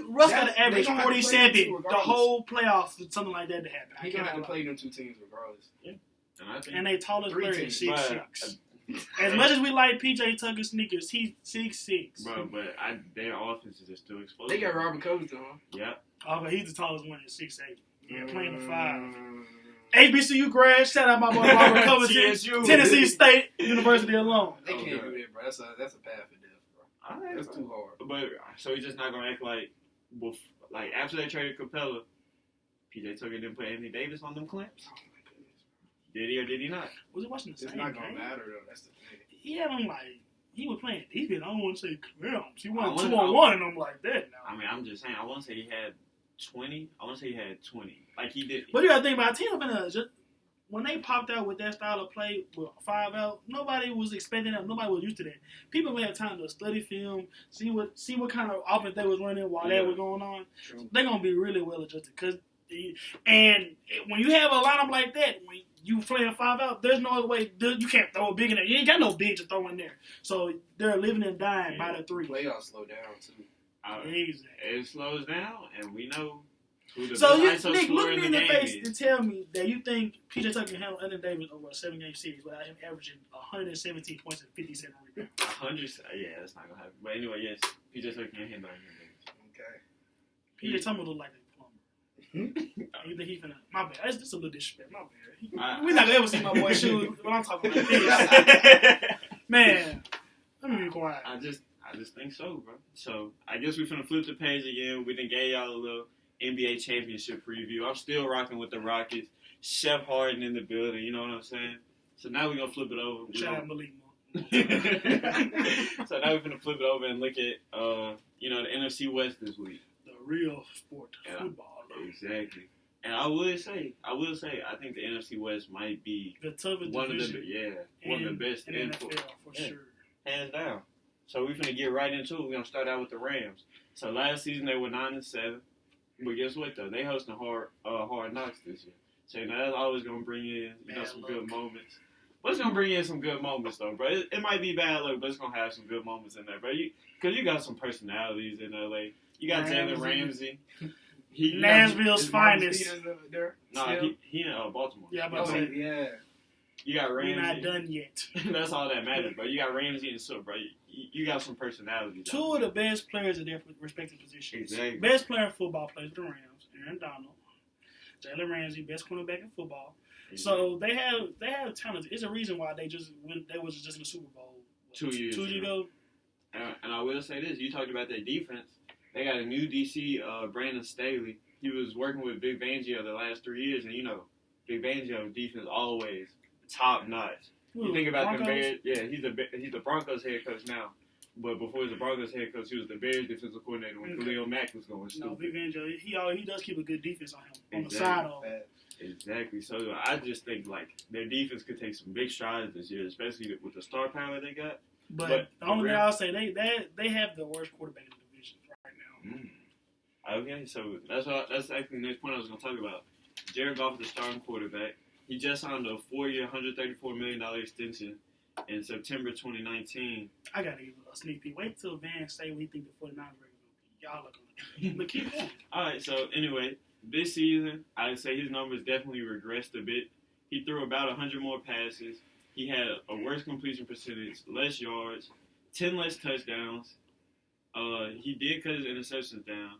Russ got to average 47 the whole playoffs, something like that to happen. He gonna have to play them two teams regardless. Yeah, and they tallest player is 6'6". As much as we like PJ Tucker sneakers, he's 6'6". Bro, but their offense is just too explosive. They got Robert Covington, huh? Yep. Oh, but he's the tallest one at 6'8". Yeah, playing the 5. HBCU grad, shout out my boy Robert Covington, Tennessee State University alone. They can't do that, bro. That's a path for death, bro. That's too hard. But so he's just not gonna act like after they traded Capella, PJ Tucker didn't put Anthony Davis on them clamps. Did he or did he not? Was he watching the same game? It's not game? gonna matter though. That's the thing. He had him he was playing defense. I don't want to say clamps. He won 2-on-1 and I'm like that now. I mean, I'm just saying. I want to say he had 20. I want to say he had 20. Like he did. But you got to think about it. When they popped out with that style of play with 5 out, nobody was expecting that. Nobody was used to that. People may have time to study film, see what kind of offense they was running while that was going on. True. They're gonna be really well adjusted. And when you have a lineup like that, when you playing 5 out, there's no other way. You can't throw a big in there. You ain't got no big to throw in there. So they're living and dying by the 3. Playoffs slow down too. Exactly. It slows down, and we know. So Nick, look me in the face and tell me that you think PJ Tucker can handle Anthony Davis over a 7-game series without him averaging 117 points and 57 rebounds. 100? Yeah, that's not gonna happen. But anyway, yes, PJ Tucker can handle Anthony Davis. Okay. PJ Tucker look like a plumber. You think he finna? My bad. That's just a little disrespect. My bad. We're not gonna ever see my boy shoes when I'm talking like this. Man, let me be quiet. I just think so, bro. So I guess we're finna flip the page again. We done gave y'all a little NBA championship preview. I'm still rocking with the Rockets. Chef Harden in the building, you know what I'm saying? So now we're going to flip it over. Shout out Malik. So now we're going to flip it over and look at, the NFC West this week. The real sport, football. Exactly. And I will say, I think the NFC West might be the toughest one division of the best in NFL for sure. Hands down. So we're going to get right into it. We're going to start out with the Rams. So last season they were 9-7. But guess what though? They hosting hard knocks this year. So that's always gonna bring in some good moments. But it's gonna bring in some good moments though, bro. It might be bad luck, but it's gonna have some good moments in there, bro. Because you got some personalities in LA. You got Jalen Ramsey. Nashville's finest. He in Baltimore. Yeah, but yeah. You got Ramsey. We're not done yet. That's all that matters, bro. You got Ramsey and so, bro. You got some personalities. Two of the best players in their respective positions. Exactly. Best player in football plays with the Rams, Aaron Donald. Jalen Ramsey, best cornerback in football. Exactly. So they have talent. It's a reason why they was just in the Super Bowl 2 years ago. And I will say this: you talked about their defense. They got a new DC, Brandon Staley. He was working with Big Fangio the last 3 years, and Big Fangio defense always top notch. You think about the Bears, he's the Broncos head coach now. But before he was the Broncos head coach, he was the Bears defensive coordinator when Khalil Mack was going stupid. No, Big Angel, he does keep a good defense on him, on the side of him. Exactly. So I just think, like, their defense could take some big strides this year, especially with the star power they got. But the only thing I'll say, they have the worst quarterback in the division right now. Okay, so that's actually the next point I was going to talk about. Jared Goff is the starting quarterback. He just signed a 4-year, $134 million extension in September 2019. I got to give a sneak peek. Wait till Van say what he think the 49ers are going to be. Y'all are going to. But keep going. All right, so anyway, this season, I'd say his numbers definitely regressed a bit. He threw about 100 more passes. He had a worse completion percentage, less yards, 10 less touchdowns. He did cut his interceptions down,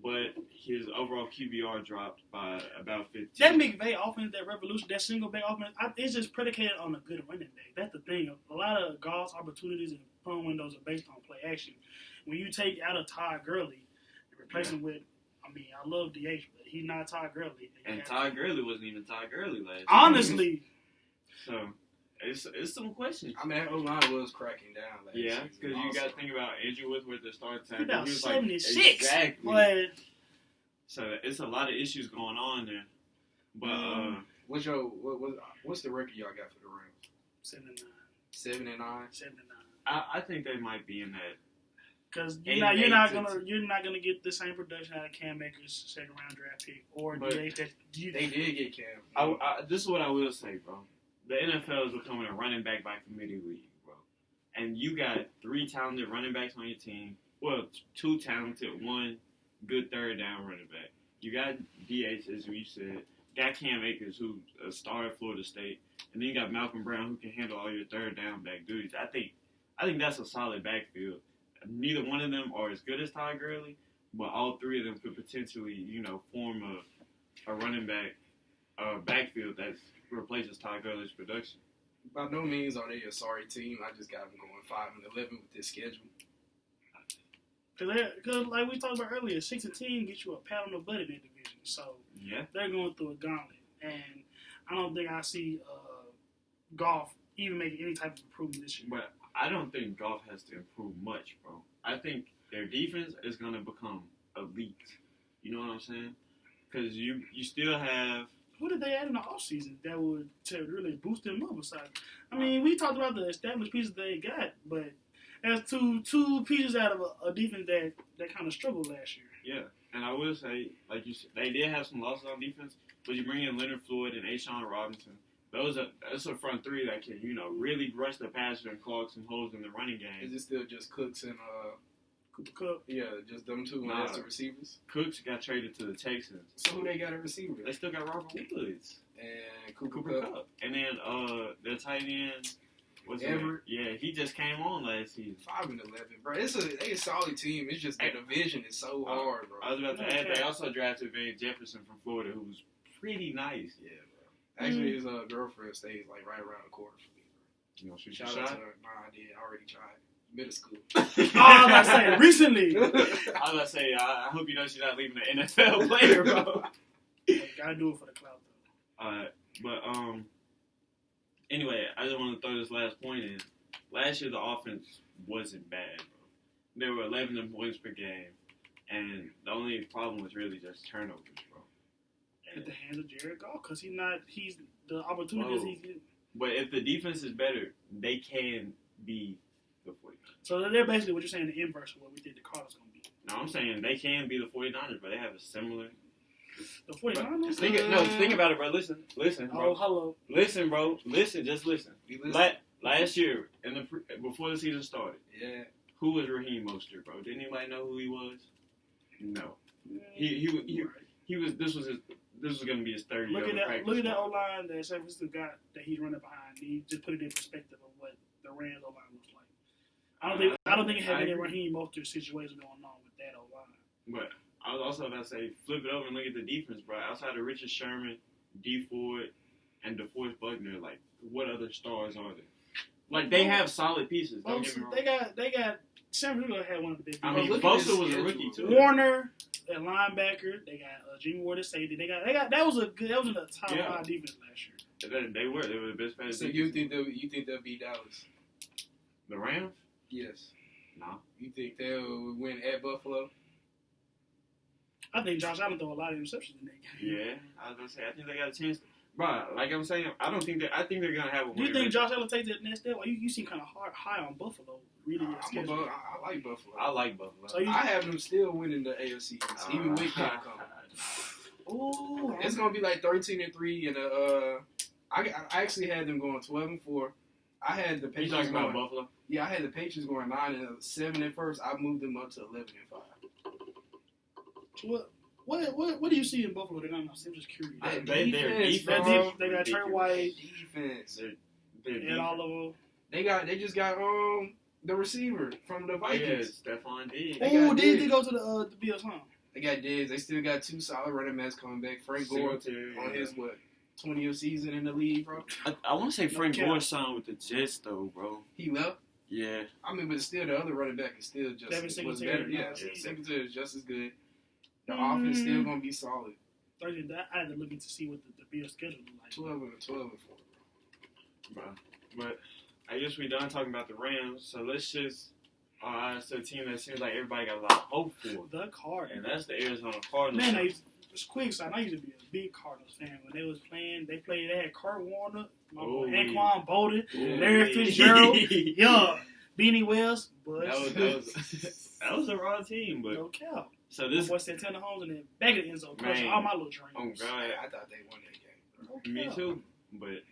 but his overall QBR dropped by about 15. That McVay offense, that revolution, that single back offense, it's just predicated on a good running back. That's the thing. A lot of Goff's opportunities and punt windows are based on play action. When you take out a Todd Gurley and replace him with, I love DH, but he's not Todd Gurley. And Todd Gurley wasn't even Todd Gurley last year. Honestly. So, it's some questions. That O-line was cracking down last season. Because you got to think about Andrew Whitworth, the starting tackle. About he was 76. Like, exactly. But, so, it's a lot of issues going on there. But, what's the record y'all got for the Rams? 7-9. 7-9? I think they might be in that. Because you're not gonna get the same production out of Cam Akers' second round draft pick or DH that they did get Cam. This is what I will say, bro. The NFL is becoming a running back by committee league, bro. And you got 3 talented running backs on your team. Well, 2 talented, 1 good third down running back. You got DH, as we said. Got Cam Akers, who's a star at Florida State, and then you got Malcolm Brown, who can handle all your third down back duties. I think that's a solid backfield. Neither one of them are as good as Todd Gurley, but all 3 of them could potentially, form a running backfield that replaces Todd Gurley's production. By no means are they a sorry team. I just got them going 5-11 with this schedule. Because like we talked about earlier, 6-10 gets you a pat on the butt in that division. So they're going through a gauntlet, and I don't think I see Goff even making any type of improvement this year. But I don't think Goff has to improve much, bro. I think their defense is going to become elite. You know what I'm saying? Because you still have... Who did they add in the offseason that would to really boost them up? Besides, we talked about the established pieces they got, but there's two pieces out of a defense that kind of struggled last year. Yeah, and I will say, like you said, they did have some losses on defense, but you bring in Leonard Floyd and A'Shawn Robinson. That's a front 3 that can, really rush the passer and clog some holes in the running game. Is it still just Cooks and Cooper Kupp? Yeah, just them 2 and that's the receivers. Cooks got traded to the Texans. So who they got at receiver? They still got Robert Woods and Cooper Kupp. And then their tight end, what's Everett? Yeah, he just came on last season. 5-11, bro. They a solid team. It's just the division is so hard, bro. I was about to add, they also drafted Van Jefferson from Florida, who was pretty nice. Yeah, bro. Actually, his girlfriend stays right around the corner from me, bro. You know, shout out to her. Nah, I did. I already tried. Middle school. I was about to say, recently. I was about to say, I hope you know she's not leaving the NFL player, bro. Gotta do it for the clout, though. Alright, but, anyway, I just want to throw this last point in. Last year, the offense wasn't bad, bro. There were 11 points per game, and the only problem was really just turnovers, bro. At the hands of Jared Goff, because he's the opportunities he's getting. But if the defense is better, they can be the 49ers. So they're basically what you're saying, the inverse of what we think the Cardinals going to be. No, I'm saying they can be the 49ers, but they have a similar... The 49ers? Think about it, bro. Listen, bro. Oh, hello. Listen, bro. Just listen. Last year, before the season started, who was Raheem Mostert, bro? Didn't anybody know who he was? No. He was. This was going to be his third year. Look at that O-line that San Francisco got that he's running behind. He just put it in perspective of what the Rams O-line looks like. I don't think it had any Raheem Mostert situation going on with that O-line. But I was also about to say, flip it over and look at the defense, bro. Outside of Richard Sherman, D. Ford, and DeForest Buckner, like, what other stars are there? Like, they have solid pieces. Don't get me wrong. They got San Francisco had one of the best. Bosa was a rookie too. Warner, that linebacker. They got Jimmy Ward at safety. They got that was in the top 5 defense last year. They were the best. So you think they'll beat Dallas? The Rams? Yes. No. You think they'll win at Buffalo? I think Josh Allen throw a lot of interceptions in that game. Yeah, I was gonna say I think they got a chance. But like I'm saying, I think they're gonna have a win. Do you think Josh Allen takes that next step? You seem kind of high on Buffalo. Really, I like Buffalo. I like Buffalo. So I have them still winning the AFC East, even with Cam coming. Ooh, it's gonna be like 13-3, and I actually had them going 12-4. I had the Patriots. You talking about Buffalo? Yeah, I had the Patriots going 9-7 at first. I moved them up to 11-5. What do you see in Buffalo? They're not. I'm just curious. Their defense. They got Trey White. Defense. And all of them. They just got the receiver from the Vikings. Yeah, Stephon Diggs. Oh, Diggs go to the Bills, huh? They got Diggs. They still got 2 solid running backs coming back. Frank Gore on his 20th season in the league, bro. I want to say Frank Gore signed with the Jets though, bro. He left. Yeah. I mean, but still, the other running back is still just was better. Yeah, Singletary is just as good. The offense still gonna be solid. I had to look into see what the Bills schedule is like. 12-4. Bro. But I guess we're done talking about the Rams, so let's just to a team that seems like everybody got a lot of hope for. The Cardinals. And that's the Arizona Cardinals. Man, it's quick side. I used to be a big Cardinals fan when they was playing. They had Kurt Warner, my boy Anquan Bolden, Larry Fitzgerald, Beanie Wells. That was a raw team, but no cap. So this boy said Tanner Holmes and then back of the end zone, crushing all my little dreams. Oh God, I thought they won that game. Me too, but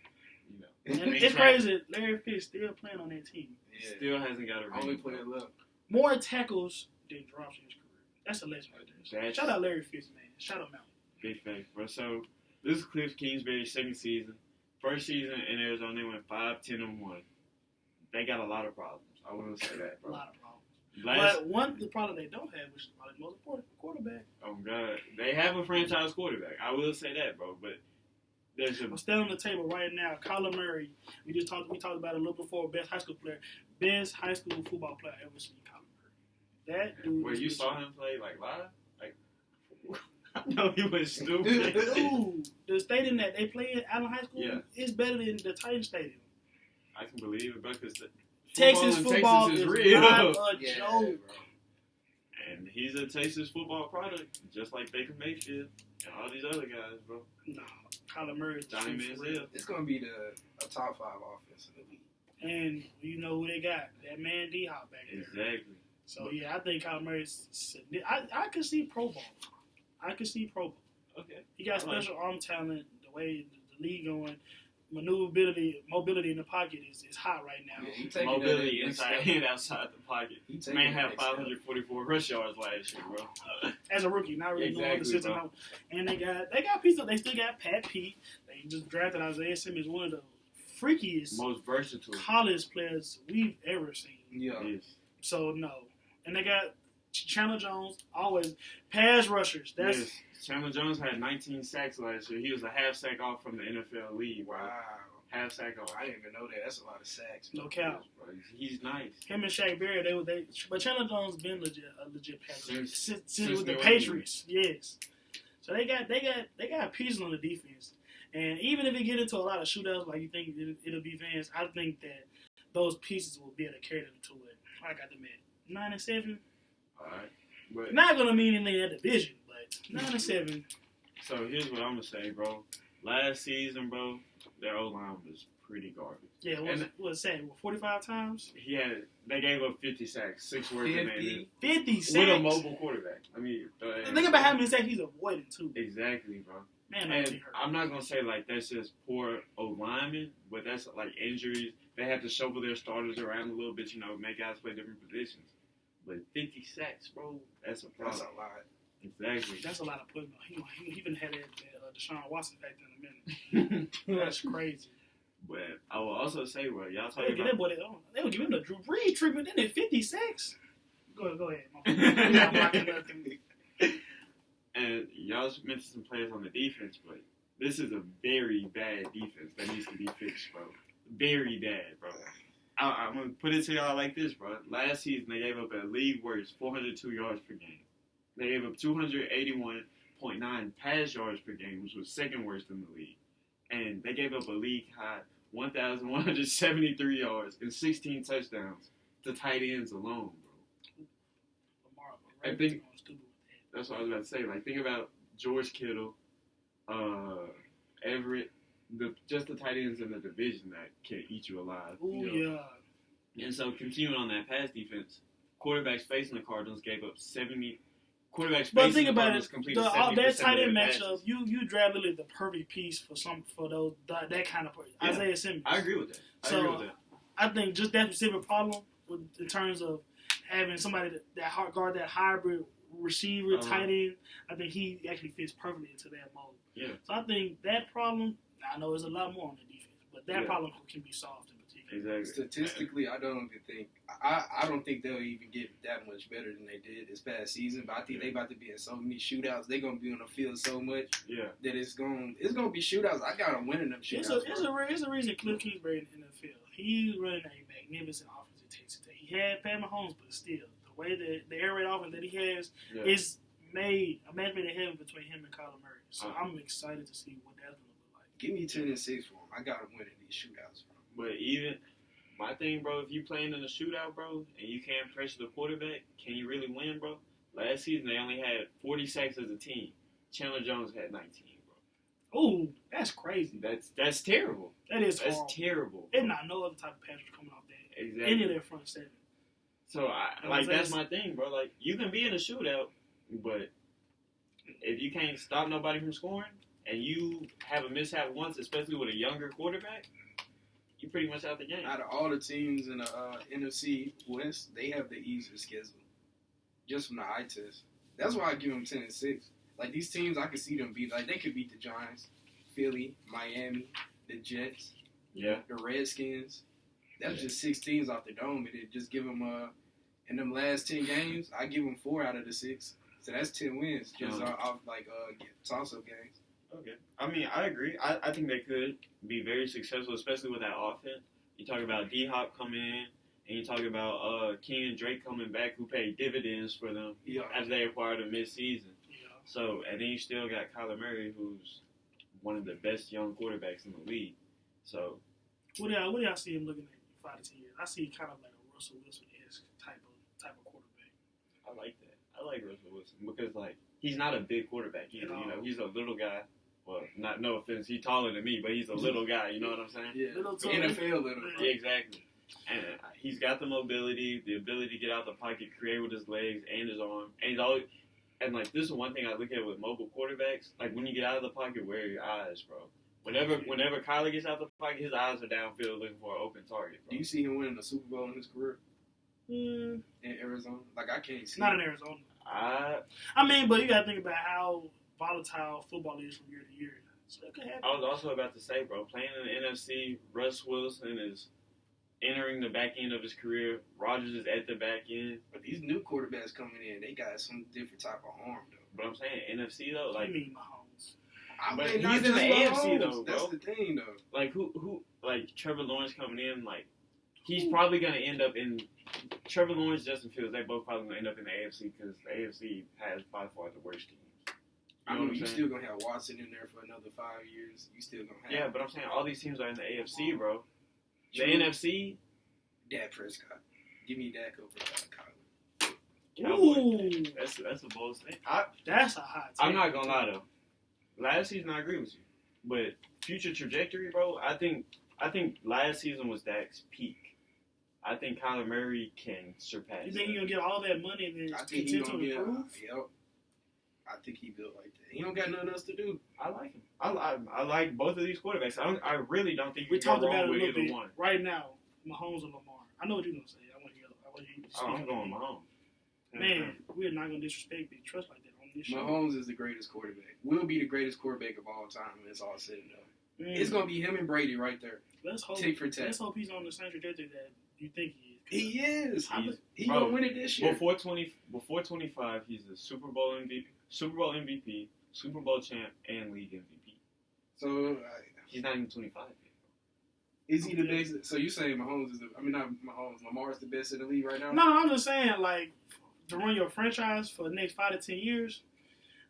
and it's crazy. Larry Fitz still playing on that team. Yeah. Still hasn't got a ring. Only player left. More tackles than drops in his career. That's a legend right there. Shout out Larry Fitz, man. Shout him out. Big facts, bro. So this is Cliff Kingsbury's second season. First season in Arizona, they went 5-10-1. They got a lot of problems. I want to say that, bro. A lot of problems. But the problem they don't have, which is probably the most important, quarterback. Oh God, they have a franchise quarterback. I will say that, bro. But I'm standing on the table right now. Kyler Murray. We talked about it a little before. Best high school football player I ever seen. Kyler Murray. That dude. Where you saw him play like live? I know he was stupid. Dude, the stadium that they play at Allen High School is better than the Titan Stadium. I can believe it, bro, because Texas football is real. Not a joke. And he's a Texas football product, just like Baker Mayfield and all these other guys, bro. No, Kyler Murray. Johnny Manziel. It's going to be a top 5 offense in the league. And you know who they got? That man D-Hop back there. Exactly. So, I think Kyler Murray's... I can see Pro Bowl. Okay. He got special arm talent. The way the league going, mobility in the pocket is hot right now. Yeah, mobility inside and outside the pocket. Man had 544 rush yards last year, bro. As a rookie, not really knowing the system. And they got pieces. They still got Pat Pete. They just drafted Isaiah Simmons, one of the freakiest, most versatile college players we've ever seen. Yeah. So no, and they got Chandler Jones, always pass rushers. Chandler Jones had 19 sacks last year. He was a half sack off from the NFL league. Wow. Half sack off. I didn't even know that. That's a lot of sacks. No cap. He's nice. Him and Shaq Barrett, but Chandler Jones been a legit passer since with the New Patriots. Yes. So they got pieces on the defense, and even if it get into a lot of shootouts, like you think it'll be fans, I think that those pieces will be able to carry them to it. I got them at 9-7. All right. But not gonna mean anything in that division, but 9-7. So here's what I'm gonna say, bro. Last season, bro, their O-line was pretty garbage. Yeah, what's that? 45 times? They gave up 50 sacks, 6 worse than they 50 sacks with a mobile quarterback. I mean, think about how many sacks he's avoided too. Exactly, bro. Man, and I'm not gonna say like that's just poor O-linemen, but that's like injuries. They have to shuffle their starters around a little bit, make guys play different positions. But 50 sacks, bro, that's a problem. That's a lot. Exactly. That's a lot of putting. He even had that Deshaun Watson factor in a minute. That's crazy. But I will also say, bro, y'all talking about... They would give him the Drew Brees treatment, then at 56. Go ahead. And y'all mentioned some players on the defense, but this is a very bad defense that needs to be fixed, bro. Very bad, bro. I'm going to put it to y'all like this, bro. Last season, they gave up a league worst 402 yards per game. They gave up 281.9 pass yards per game, which was second worst in the league. And they gave up a league high 1,173 yards and 16 touchdowns to tight ends alone, bro. I think that's what I was about to say. Like, think about George Kittle, Everett, just the tight ends in the division that can eat you alive. Ooh, yeah. And so, continuing on that pass defense, quarterbacks facing the Cardinals gave up 70. Quarterbacks facing the Cardinals completed 70% that tight end matchup. Passes. You draft literally the perfect piece for those that kind of person. Isaiah Simmons. I agree with that. I think just that specific problem in terms of having somebody that guard that hybrid receiver tight end, I think he actually fits perfectly into that mold. Yeah. So I think that problem, I know there's a lot more on the defense, but that problem can be solved in particular. Exactly. Statistically, I don't think they'll even get that much better than they did this past season. But I think they about to be in so many shootouts. They're gonna be on the field so much that it's gonna be shootouts. I got them winning them shootouts. It's a reason Cliff Kingsbury in the field. He's running a magnificent offense. He had Pat Mahomes, but still, the way that the air raid offense that he has is made a match made in heaven between him and Kyler Murray. So I'm excited to see what that's going to look like. Give me 10-6 for him. I got him winning these shootouts. But even my thing, bro, if you playing in a shootout, bro, and you can't pressure the quarterback, can you really win, bro? Last season they only had 40 sacks as a team. Chandler Jones had 19, bro. Ooh, that's crazy. That's terrible. That's terrible. There's not no other type of pass coming off that. Exactly. Any of their front seven. So that's my thing, bro. Like, you can be in a shootout, but if you can't stop nobody from scoring and you have a mishap once, especially with a younger quarterback, you're pretty much out the game. Out of all the teams in the NFC West, they have the easiest schedule. Just from the eye test. That's why I give them 10-6. Like, these teams, I could see them beat. Like, they could beat the Giants, Philly, Miami, the Jets, the Redskins. That's just 6 teams off the dome. And just give them, in them last 10 games, I give them 4 out of the 6. So that's 10 wins just off, like, toss-up games. Okay. I mean, I agree. I think they could be very successful, especially with that offense. You talk about D-Hop coming in, and you talk about Kenyon Drake coming back, who paid dividends for them as they acquired him mid-season. Yeah. So, and then you still got Kyler Murray, who's one of the best young quarterbacks in the league. So, what do y'all see him looking at 5 to 10 years? I see kind of like a Russell Wilson-esque type of quarterback. I like that. I like Russell Wilson because, like, he's not a big quarterback either. You know, he's a little guy. Well, no offense, he's taller than me, but he's a little guy. You know what I'm saying? Yeah, NFL little. Yeah, exactly. And he's got the mobility, the ability to get out the pocket, create with his legs and his arm. And he's always, and like, this is one thing I look at with mobile quarterbacks. Like, when you get out of the pocket, where are your eyes, bro? Whenever Kyler gets out the pocket, his eyes are downfield looking for an open target, bro. Do you see him winning a Super Bowl in his career? In Arizona? Like, I can't see Not in Arizona. I mean, but you got to think about how volatile football is from year to year. So it could happen. I was also about to say, bro, playing in the NFC, Russ Wilson is entering the back end of his career. Rodgers is at the back end. But these new quarterbacks coming in, they got some different type of arm, though. But I'm saying NFC, though, like... You mean Mahomes. But he's in the AFC, though, bro. That's the thing, though. Like, who, like, Trevor Lawrence coming in, like, he's probably going to end up in... Trevor Lawrence, Justin Fields, they both probably going to end up in the AFC because the AFC has by far the worst teams. I mean, you still going to have Watson in there for another 5 years. You still going to have... Yeah, but I'm saying all these teams are in the AFC, bro. The NFC... Dak Prescott. Give me Dak over Kyler. Ooh. That's a bold thing. That's a hot take. I'm not going to lie, though. Last season, I agree with you. But future trajectory, bro, I think last season was Dak's peak. I think Kyler Murray can surpass. You think he's going to get all that money and then continue to improve? Yep. I think he built like that. He don't got nothing else to do. I like him. I like both of these quarterbacks. I really don't think we can go wrong with either bit. one. Right now, Mahomes or Lamar. I know what you're going to say. I want you to speak. I'm going Mahomes. Man, we're not going to disrespect Big Trust like that on this show. Mahomes is the greatest quarterback. Will be the greatest quarterback of all time when it's all said and done. It's going to be him and Brady right there. Let's hope. Tick for tack. Let's hope he's on the same trajectory that you think he is. He is. He's going to win it this year. Before 25, he's the Super Bowl MVP, Super Bowl champ, and league MVP. So he's not even 25 yet. Is he the best? So you saying Mahomes is not Mahomes. Lamar's the best in the league right now? No, I'm just saying, like, to run your franchise for the next 5 to 10 years.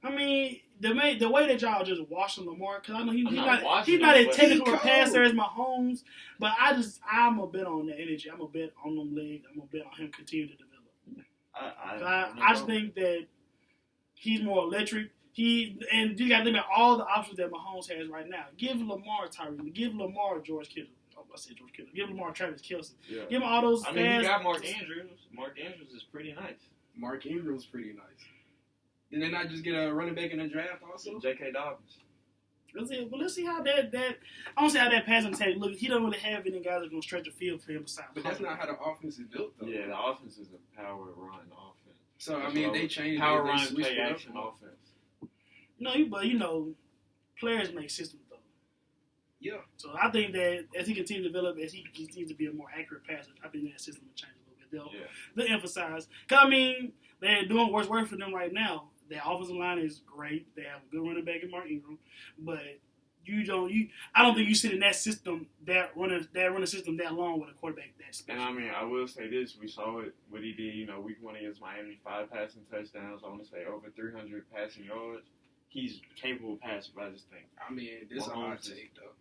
I mean, the way that y'all just washing Lamar, because I know he's not as technical a passer as Mahomes, but I'm a bet on the energy. I'm a bet on them legs. I'm a bet on him continue to develop. I I just think that he's more electric. And you got to think about all the options that Mahomes has right now. Give Lamar Tyreek. Give Lamar George Kittle. Oh, I said George Kittle. Give Lamar Travis Kelce. Yeah. Give him all those. I mean, you got Mark Andrews. Mark Andrews is pretty nice. Mark Andrews pretty nice. Did they not just get a running back in the draft also? J.K. Dobbins. Let's see how that. I don't see how that passing attack looks. He don't really have any guys that going to stretch the field for him besides. But that's not how the offense is built, though. Yeah, the offense is a power run offense. So I mean, they changed power run play action offense. But players make systems though. Yeah. So I think that as he continues to develop, as he continues to be a more accurate passer, I think that system will change a little bit. They'll emphasize. Cause I mean, they're doing what's work for them right now. Their offensive line is great. They have a good running back in Mark Ingram, but I don't think you sit in that system that running system that long with a quarterback that special. And I mean, I will say this: we saw it what he did. Week 1 against Miami, 5 passing touchdowns. I want to say over 300 passing yards. He's capable of passing, but I just think. I mean, this is a hot take though.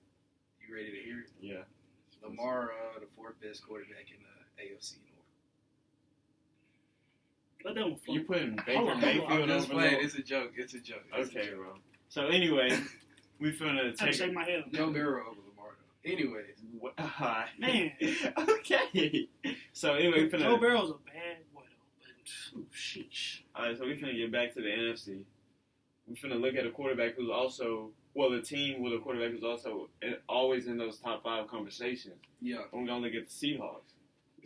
You ready to hear it? Yeah. Lamar, the 4th best quarterback in the AFC North. Let that one float. You putting Baker Mayfield over Lamar? It's a joke. Okay, bro. So anyway, we finna take. Shake my head. Joe Burrow over Lamar though. Anyways. Man. Okay. So anyway, Joe Burrow's a bad boy though, but sheesh. All right, so we finna get back to the NFC. We finna look at a quarterback who's also, the team with a quarterback who's also always in those top 5 conversations. Yeah. And we're gonna look at the Seahawks.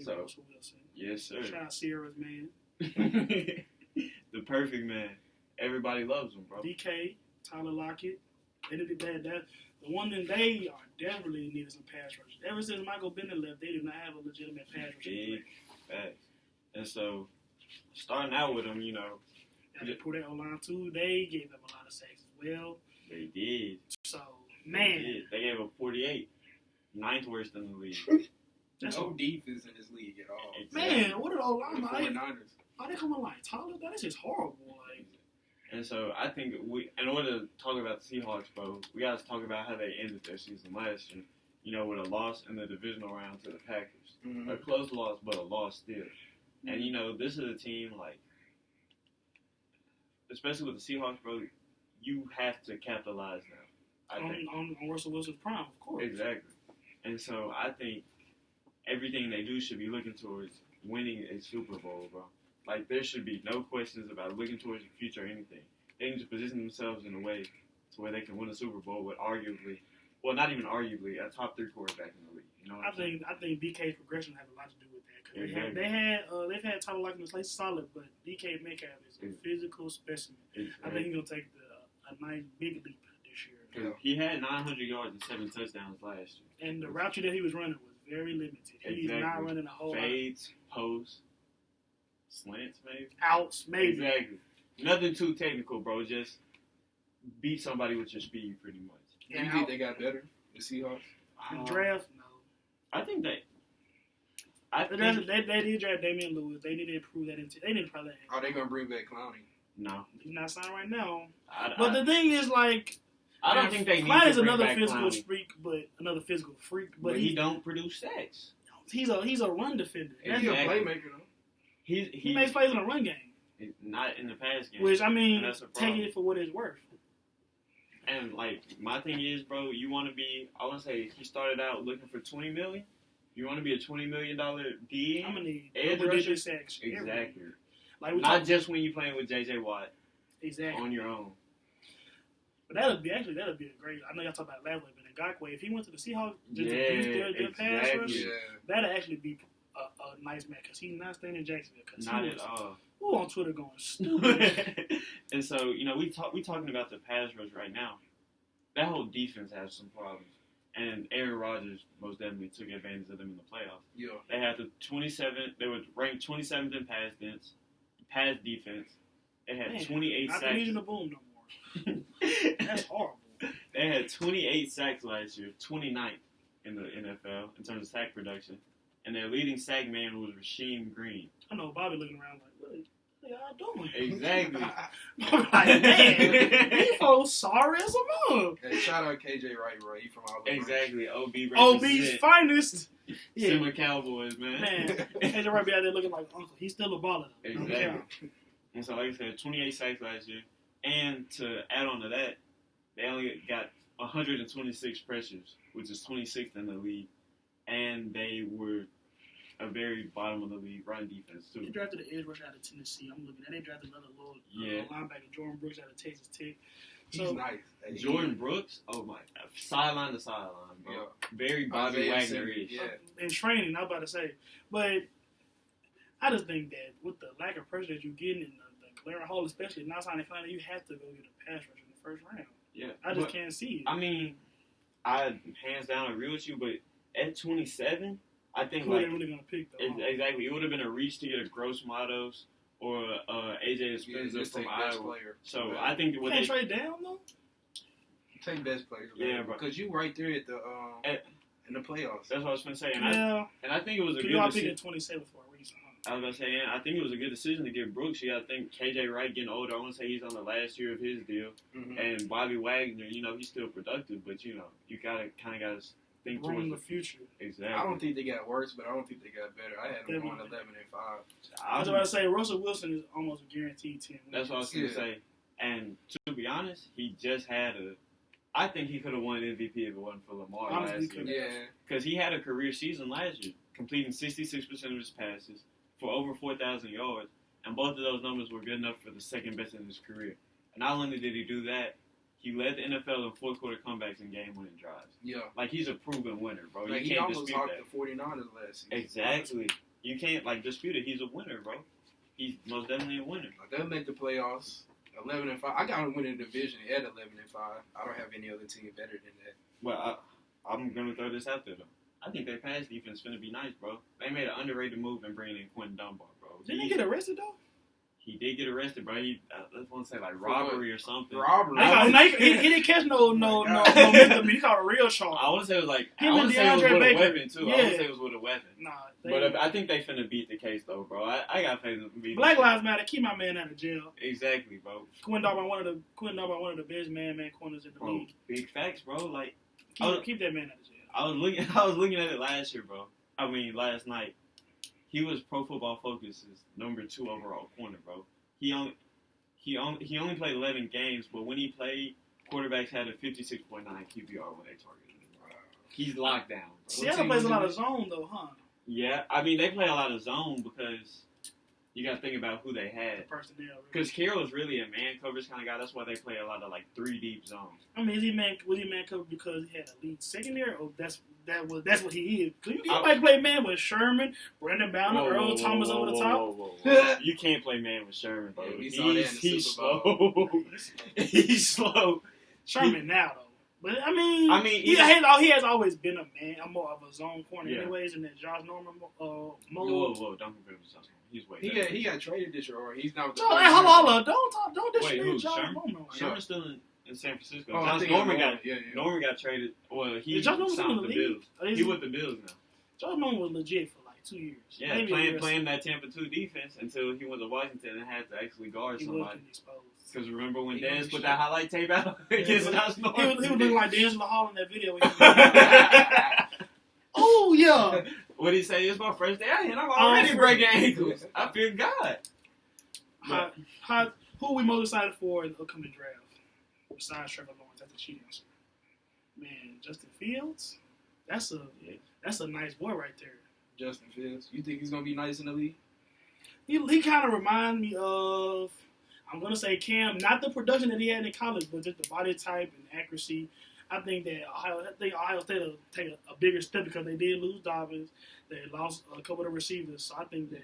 So, yes, sir. Shout out Sierra's man. The perfect man. Everybody loves him, bro. DK, Tyler Lockett. They did that. The one thing they are definitely needing some pass rush. Ever since Michael Bennett left, they do not have a legitimate pass rush. Big facts. And so, starting out with them, they put that O-line too. They gave them a lot of sacks as well. They did. So, man. They gave up 48. 9th worst in the league. There's no defense in this league at all. Exactly. Man, what are the O-line? Are they coming like taller? That is just horrible. And so I think in order to talk about the Seahawks, bro, we got to talk about how they ended their season last year. With a loss in the divisional round to the Packers. Mm-hmm. A close loss, but a loss still. Mm-hmm. And, this is a team, especially with the Seahawks, bro, you have to capitalize now. I think. On Russell Wilson's prime, of course. Exactly. And so I think everything they do should be looking towards winning a Super Bowl, bro. There should be no questions about looking towards the future or anything. They need to position themselves in a way to where they can win a Super Bowl with arguably, not even arguably, a top 3 quarterback in the league. I think DK's progression has a lot to do with that. Exactly. They've had Tyler Lockett in place solid, but DK Metcalf is a physical specimen. Exactly. I think he's gonna take a nice big leap this year. He had 900 yards and 7 touchdowns last year. And the route that he was running was very limited. He's not running a whole fades, posts, slants, maybe outs, maybe. Exactly. Nothing too technical, bro. Just beat somebody with your speed, pretty much. Do you think they got better, the Seahawks? In the draft, no. I think they did draft Damian Lewis. They need to improve that. They need to probably. Are they gonna bring back Clowney? No, he's not signed right now. But the thing is, I don't think they need Clowney to is bring another back physical freak, but he don't produce sacks. He's a run defender. He's a playmaker though. He makes plays in a run game. Not in the pass game. Which taking it for what it's worth. And my thing is, bro, you want to be. I want to say he started out looking for $20 million. You want to be a $20 million D. I'm gonna need edge rusher. Sacks. Exactly. Not just when you're playing with J.J. Watt. Exactly. On your own. But that'd be a great. I know y'all talked about it last week, but Ngakoue, if he went to the Seahawks just to boost their pass rush, that'd actually be a nice match because he's not staying in Jacksonville. Not at all. Who on Twitter going stupid? And so we talking about the pass rush right now. That whole defense has some problems, and Aaron Rodgers most definitely took advantage of them in the playoffs. Yeah. They had the 27th. They were ranked 27th in pass defense. They had 28 sacks. Not using the boom no more. That's horrible. They had 28 sacks last year, 29th in the NFL in terms of sack production. And their leading sack man was Rasheem Green. I know Bobby looking around what y'all doing? Exactly. I'm like, man, these folks sorry as a mug. Hey, shout out KJ Wright, bro. He from Alabama. Exactly. OB's finest. Similar Cowboys, man. AJ Wright be out there looking like uncle. He's still a baller. Exactly. And so, like I said, 28 sacks last year. And to add on to that, they only got 126 pressures, which is 26th in the league. And they were a very bottom of the league run defense, too. They drafted an edge rusher out of Tennessee. I'm looking at it. They drafted another little linebacker, Jordan Brooks, out of Texas Tech. He's nice. Jordan Brooks, oh my, sideline to sideline, bro. Yeah. Very Bobby Wagner-ish. Yeah. In training, I'm about to say. But I just think that with the lack of pressure that you're getting in the glaring hole, especially not signing Clowney, you have to go get a pass rusher in the first round. Yeah. I just can't see it. I mean, I hands down agree with you, but at 27, I think who they really gonna pick though? Exactly. It would have been a reach to get a Gross Matos or AJ Spencer from Iowa. So I think what they trade down though. Take best players. Yeah, bro. Because you right there at the in the playoffs. That's what I was gonna say. And I think it was a good decision. Picking 27 for a reason. I was gonna say, I think it was a good decision to get Brooks. You gotta think KJ Wright getting older. I want to say he's on the last year of his deal, and Bobby Wagner. He's still productive, but you gotta think towards the future. Exactly. I don't think they got worse, but I don't think they got better. I had them going 11-5. I was about to say Russell Wilson is almost a guaranteed 10. That's what I was gonna say. And to be honest, he just had I think he could have won MVP if it wasn't for Lamar last year. Yeah. Because he had a career season last year, completing 66% of his passes for over 4,000 yards, and both of those numbers were good enough for the second best in his career. And not only did he do that, he led the NFL in fourth quarter comebacks and game-winning drives. Yeah. Like, he's a proven winner, bro. Like, you can't dispute that. He almost hocked the 49ers last season. Exactly. You can't, dispute it. He's a winner, bro. He's most definitely a winner. They'll make the playoffs. 11-5. I got them winning the division at 11-5. I don't have any other team better than that. Well, I'm gonna throw this out there though. I think their pass defense finna be nice, bro. They made an underrated move in bringing in Quentin Dunbar, bro. Didn't he get arrested though? He did get arrested, bro. I want to say robbery or something. Robbery. He didn't catch no misdemeanor. He caught a real charge. I want to say it was I want to say it was with a weapon too. Yeah. I want to say it was with a weapon. Nah. But I think they finna beat the case though, bro. I got faith in beating. Black Lives Matter. Keep my man out of jail. Exactly, bro. Quentin Dunbar, one of the best man corners in the league. Big facts, bro. Keep that man out of jail. I was looking at it last year, bro. I mean, last night. He was Pro Football Focus's number 2 overall corner, bro. He only played 11 games, but when he played, quarterbacks had a 56.9 QBR when they targeted him. Wow. He's locked down, bro. Seattle plays a lot of zone, though, huh? Yeah, I mean, they play a lot of zone because you got to think about who they had. Personnel. Because Carroll is really a man coverage kind of guy. That's why they play a lot of 3 deep zones. I mean, was he man coverage because he had a lead secondary, or that's what he is? Because you might play man with Sherman, Brandon Bowner, Earl Thomas over the top. Whoa. You can't play man with Sherman, bro. Yeah, he's slow. He's slow. Sherman now though. But I mean, he has always been a man. I'm more of a zone corner, anyways, and that Josh Norman mode. Whoa, don't compare him to Josh Norman. He's way better. He got traded this year, or he's not. Hold on, don't disrespect Josh Norman. Sherman's still in San Francisco. Josh Norman got traded. Well, he signed with the Bills. He with the Bills now. Josh Norman was legit for 2 years. Yeah, playing that Tampa 2 defense until he went to Washington and had to actually guard somebody. Because remember when Dez put that highlight tape out against Josh Norman? He was looking like D'Angelo Hall in that video. Oh, yeah. What did he say? It's my first day out here, and I'm already breaking ankles. I feel God. Who are we most excited for in the upcoming draft? Besides Trevor Lawrence, that's a cheat answer. Man, Justin Fields? That's a nice boy right there. Justin Fields. You think he's going to be nice in the league? He kind of reminds me of, I'm going to say Cam, not the production that he had in college, but just the body type and accuracy. I think that Ohio State will take a bigger step because they did lose Dobbins. They lost a couple of the receivers. So I think that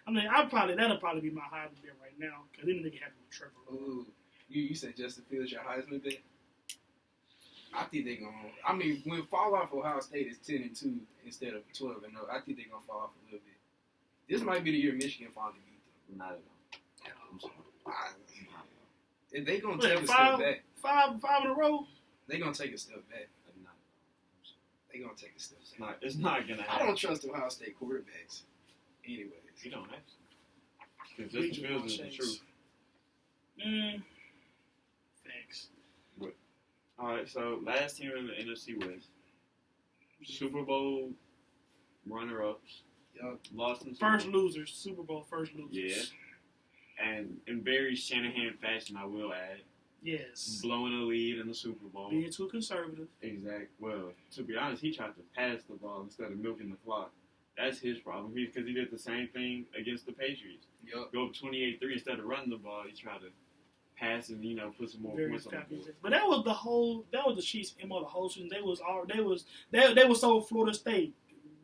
that'll probably be my Heisman bet right now because then they can have with Trevor. Ooh. You said Justin Fields your Heisman bet? I think they're going to. I mean, when fall off Ohio State is 10-2 instead of 12-0, I think they're going to fall off a little bit. This might be the year Michigan finally beat them. Not at all. If they going to take a step back. Five in a row? They're going to take a step back. They're going to take a step back. It's not going to happen. I don't trust Ohio State quarterbacks. Anyways. You don't have to. Because Justin Fields is the truth. Thanks. All right, so last team in the NFC West. Super Bowl runner-ups. Yep. Lost in first losers, Super Bowl first losers. Yeah. And in very Shanahan fashion, I will add. Yes. Blowing a lead in the Super Bowl. Being too conservative. Exactly. Well, to be honest, he tried to pass the ball instead of milking the clock. That's his problem. Because he did the same thing against the Patriots. Yep. Go up 28-3 instead of running the ball. He tried to pass and put some more points on the board. But that was the Chiefs' MO the whole season. They was so Florida State.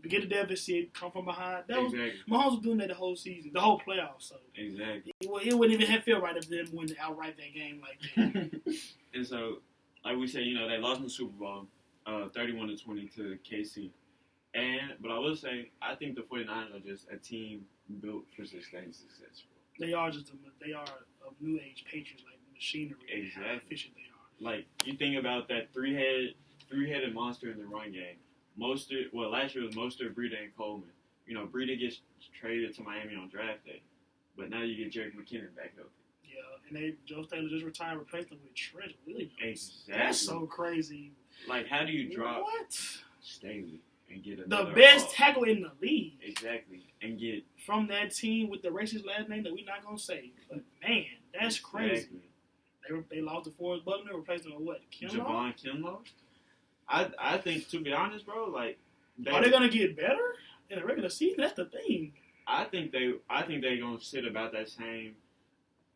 Get the deficit, come from behind. Mahomes was doing that the whole season, the whole playoffs. So exactly, it wouldn't even have felt right if they wouldn't outright that game like that. And so, like we said, they lost in the Super Bowl, 31-20 to KC. But I will say, I think the 49ers are just a team built for sustained success. They are a new age Patriots, like machinery. Exactly. How efficient they are. Like you think about that three-headed monster in the run game. Last year was Mostert, Breida, and Coleman. Breida gets traded to Miami on draft day, but now you get Jerick McKinnon back healthy. Yeah, and Joe Taylor just retired, replaced him with Trent Williams. Exactly. That's so crazy. Like, how do you drop Staley and get the best tackle in the league? Exactly, and get from that team with the racist last name that we're not gonna say. But man, that's crazy. They lost to Forrest Buckner, replaced him with what? Javon Kinlaw. I think, to be honest, bro, like are they gonna get better in the regular season? That's the thing. I think they're gonna sit about that same,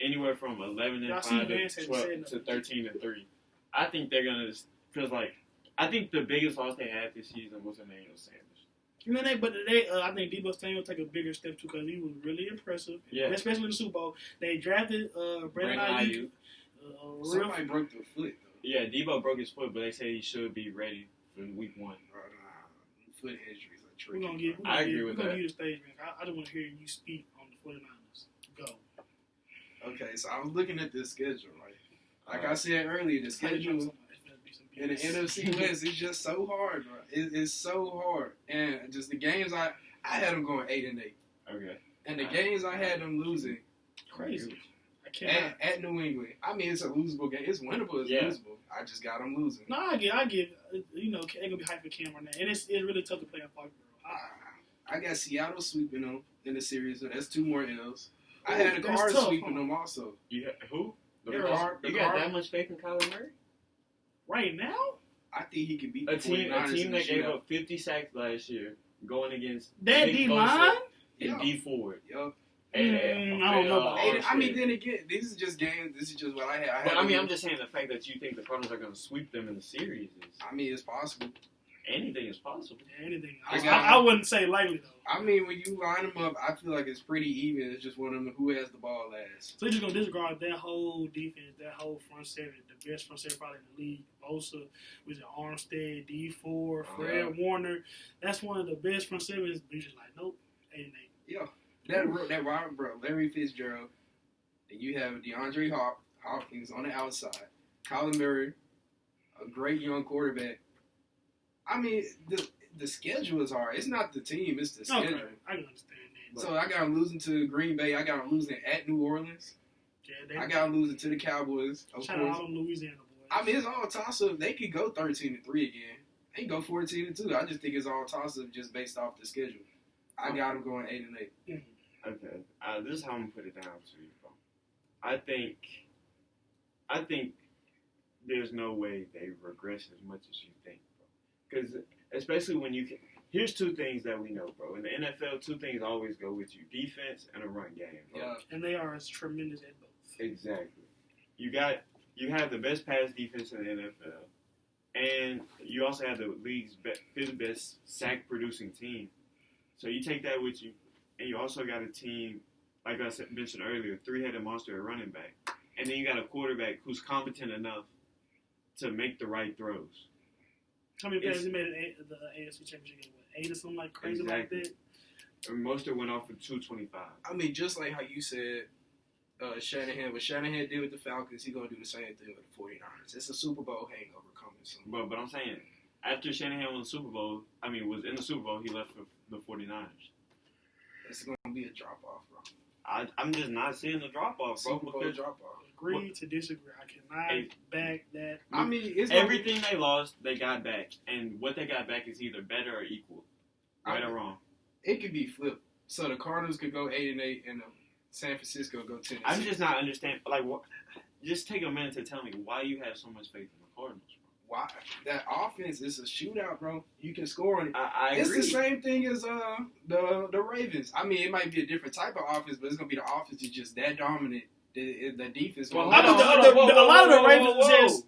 anywhere from 11-5 to 12 to 13-3. I think they're gonna because I think the biggest loss they had this season was Emmanuel Sanders. I think Deebo Samuel take a bigger step too because he was really impressive. Yeah, especially in the Super Bowl. They drafted Brandon Ayuk. Somebody broke their foot. Yeah, Debo broke his foot, but they say he should be ready for week 1. Foot injuries are tricky. I agree with that. We're going to use the stage, man. I just want to hear you speak on the 49ers. Go. Okay, so I was looking at this schedule, right? Like I said earlier, the schedule in the NFC West is just so hard, bro. It's so hard. And just the games, I had them going 8-8. Okay. And the games I had them losing. Crazy. At New England. I mean, it's a losable game. It's winnable. It's losable. I just got them losing. No, I get. They're going to be hyped for Cam right now. And it's really tough to play in Foxborough. I got Seattle sweeping them in the series, so that's 2 more L's. I had the Cards sweeping them also. You had, who? You got that much faith in Kyler Murray? Right now? I think he can beat a team that gave up 50 sacks last year going against that D-line? And D forward. Yup. I don't know about that. I mean, then again, this is just games. This is just what I had. But I'm just saying the fact that you think the Cardinals are going to sweep them in the series is. I mean, it's possible. Anything is possible. Anything. I wouldn't say likely, though. I mean, when you line them up, I feel like it's pretty even. It's just one of them who has the ball last. So you're just going to disregard that whole defense, that whole front seven, the best front seven probably in the league. Bosa, with Armstead, D4, Fred Warner. That's one of the best front sevens. You're just like, nope, 8-8. Yeah. That Robert, bro, Larry Fitzgerald, and you have DeAndre Hopkins on the outside, Kyler Murray, a great young quarterback. I mean, the schedule is hard. It's not the team; it's the schedule. Okay, I can understand that. So I got them losing to Green Bay. I got them losing at New Orleans. Yeah, I got them losing to the Cowboys. Of shout course. out to Louisiana boys. I mean, it's all toss-up. They could go 13-3 again. They can go 14-2. I just think it's all toss-up just based off the schedule. I got them going 8-8. Okay, this is how I'm gonna put it down to you, bro. I think there's no way they regress as much as you think, bro. Because especially when you can. Here's 2 things that we know, bro. In the NFL, 2 things always go with you: defense and a run game, bro. Yeah. And they are as tremendous at both. Exactly. You have the best pass defense in the NFL, and you also have the league's best sack producing team. So you take that with you. And you also got a team, like I mentioned earlier, 3-headed monster at running back. And then you got a quarterback who's competent enough to make the right throws. How many passes he made in the AFC Championship game? 8 or something like crazy like that? And Mostert went off for 225. I mean, just like how you said, Shanahan, what Shanahan did with the Falcons, he's going to do the same thing with the 49ers. It's a Super Bowl hangover coming soon. But I'm saying, after Shanahan won the Super Bowl, was in the Super Bowl, he left for the 49ers. It's going to be a drop-off, bro. I'm just not seeing the drop-off, bro. Super Bowl drop-off. Agree to disagree. I cannot back that. I mean, everything they lost, they got back. And what they got back is either better or equal. Right or wrong? It could be flipped. So the Cardinals could go 8-8, and San Francisco go 10-6. I'm just not understanding. Like, what? Just take a minute to tell me why you have so much faith in the Cardinals. Why? That offense is a shootout, bro. You can score on it. I it's agree. the same thing as the Ravens. I mean, it might be a different type of offense, but it's gonna be the offense is just that dominant. The defense. Well, a lot of the Ravens just.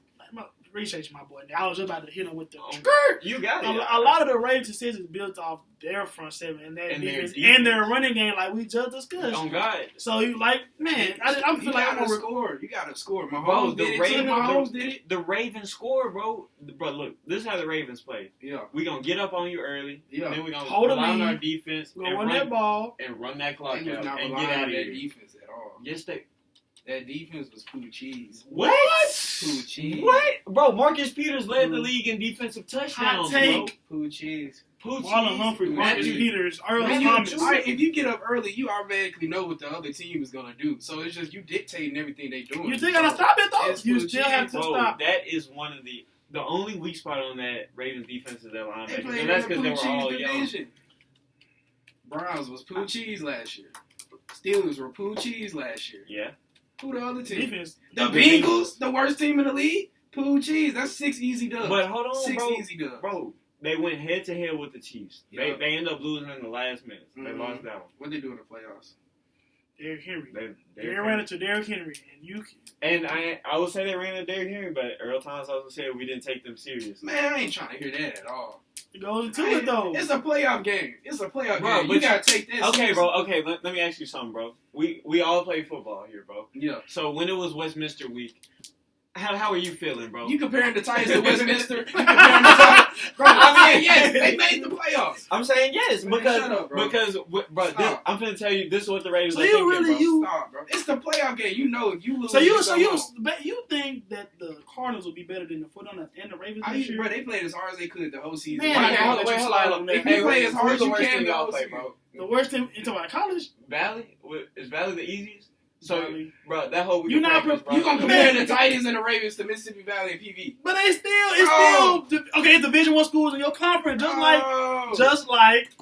Appreciate you, my boy. I was just about to hit him with the skirt. You got it. A lot of the Ravens' success is built off their front seven and their defense and their running game, like we just discussed. Oh God! So you like, man, I feel like I'm gonna score. You gotta score. Mahomes did it. Mahomes did it. The Ravens score, bro. Bro, look, this is how the Ravens play. Yeah, we gonna get up on you early. Yeah, then we gonna hold rely on our defense. Gonna run that ball and run that clock out and get out of here. Defense at all. Yes, they. That defense was poo cheese. What? Poo cheese. What? Bro, Marcus Peters led the league in defensive touchdowns, bro. Poo cheese. Marlon Humphrey, Marcus Peters, Earl Thomas. If you get up early, you automatically know what the other team is going to do. So it's just you dictating everything they doing. You still got to stop it, though. You still have to stop. That is one of the only weak spot on that Ravens defense is their linebackers. And that's because they were all young. Browns was poo cheese last year. Steelers were poo cheese last year. Yeah. Who the other team? Defense. The Bengals, the worst team in the league. Poo cheese. That's 6 easy dubs. But hold on, 6 bro. Easy dubs. Bro, they went head to head with the Chiefs. Yep. They ended up losing in the last minutes. They lost that one. What they do in the playoffs? Derrick Henry. They ran into Derrick Henry, and I would say they ran into Derrick Henry, but Earl Thomas also said we didn't take them serious. Man, I ain't trying to hear that at all. It goes into it though. It's a playoff game. Bro, game. You gotta take that. Okay, seriously. bro. Okay, let me ask you something, bro. We all play football here, bro. Yeah. So when it was Westminster week, how are you feeling, bro? You comparing the Titans to Westminster? You comparing the Titans? Bro, I mean, yes, they made the playoffs. I'm saying yes because I'm gonna tell you this is what the Ravens are thinking, bro. Stop, bro. It's the playoff game. You know if you lose. So you think that the Cardinals will be better than the 49ers and the Ravens this year? Bro, they played as hard as they could the whole season. Man, hold on. If you play as hard as you can, y'all play, bro. The worst team you talking about college? Valley is Valley the easiest? So, Valley. Bro, that whole week you gonna compare the Titans and the Ravens to Mississippi Valley and PV? But it's still okay. Division I schools in your conference, just like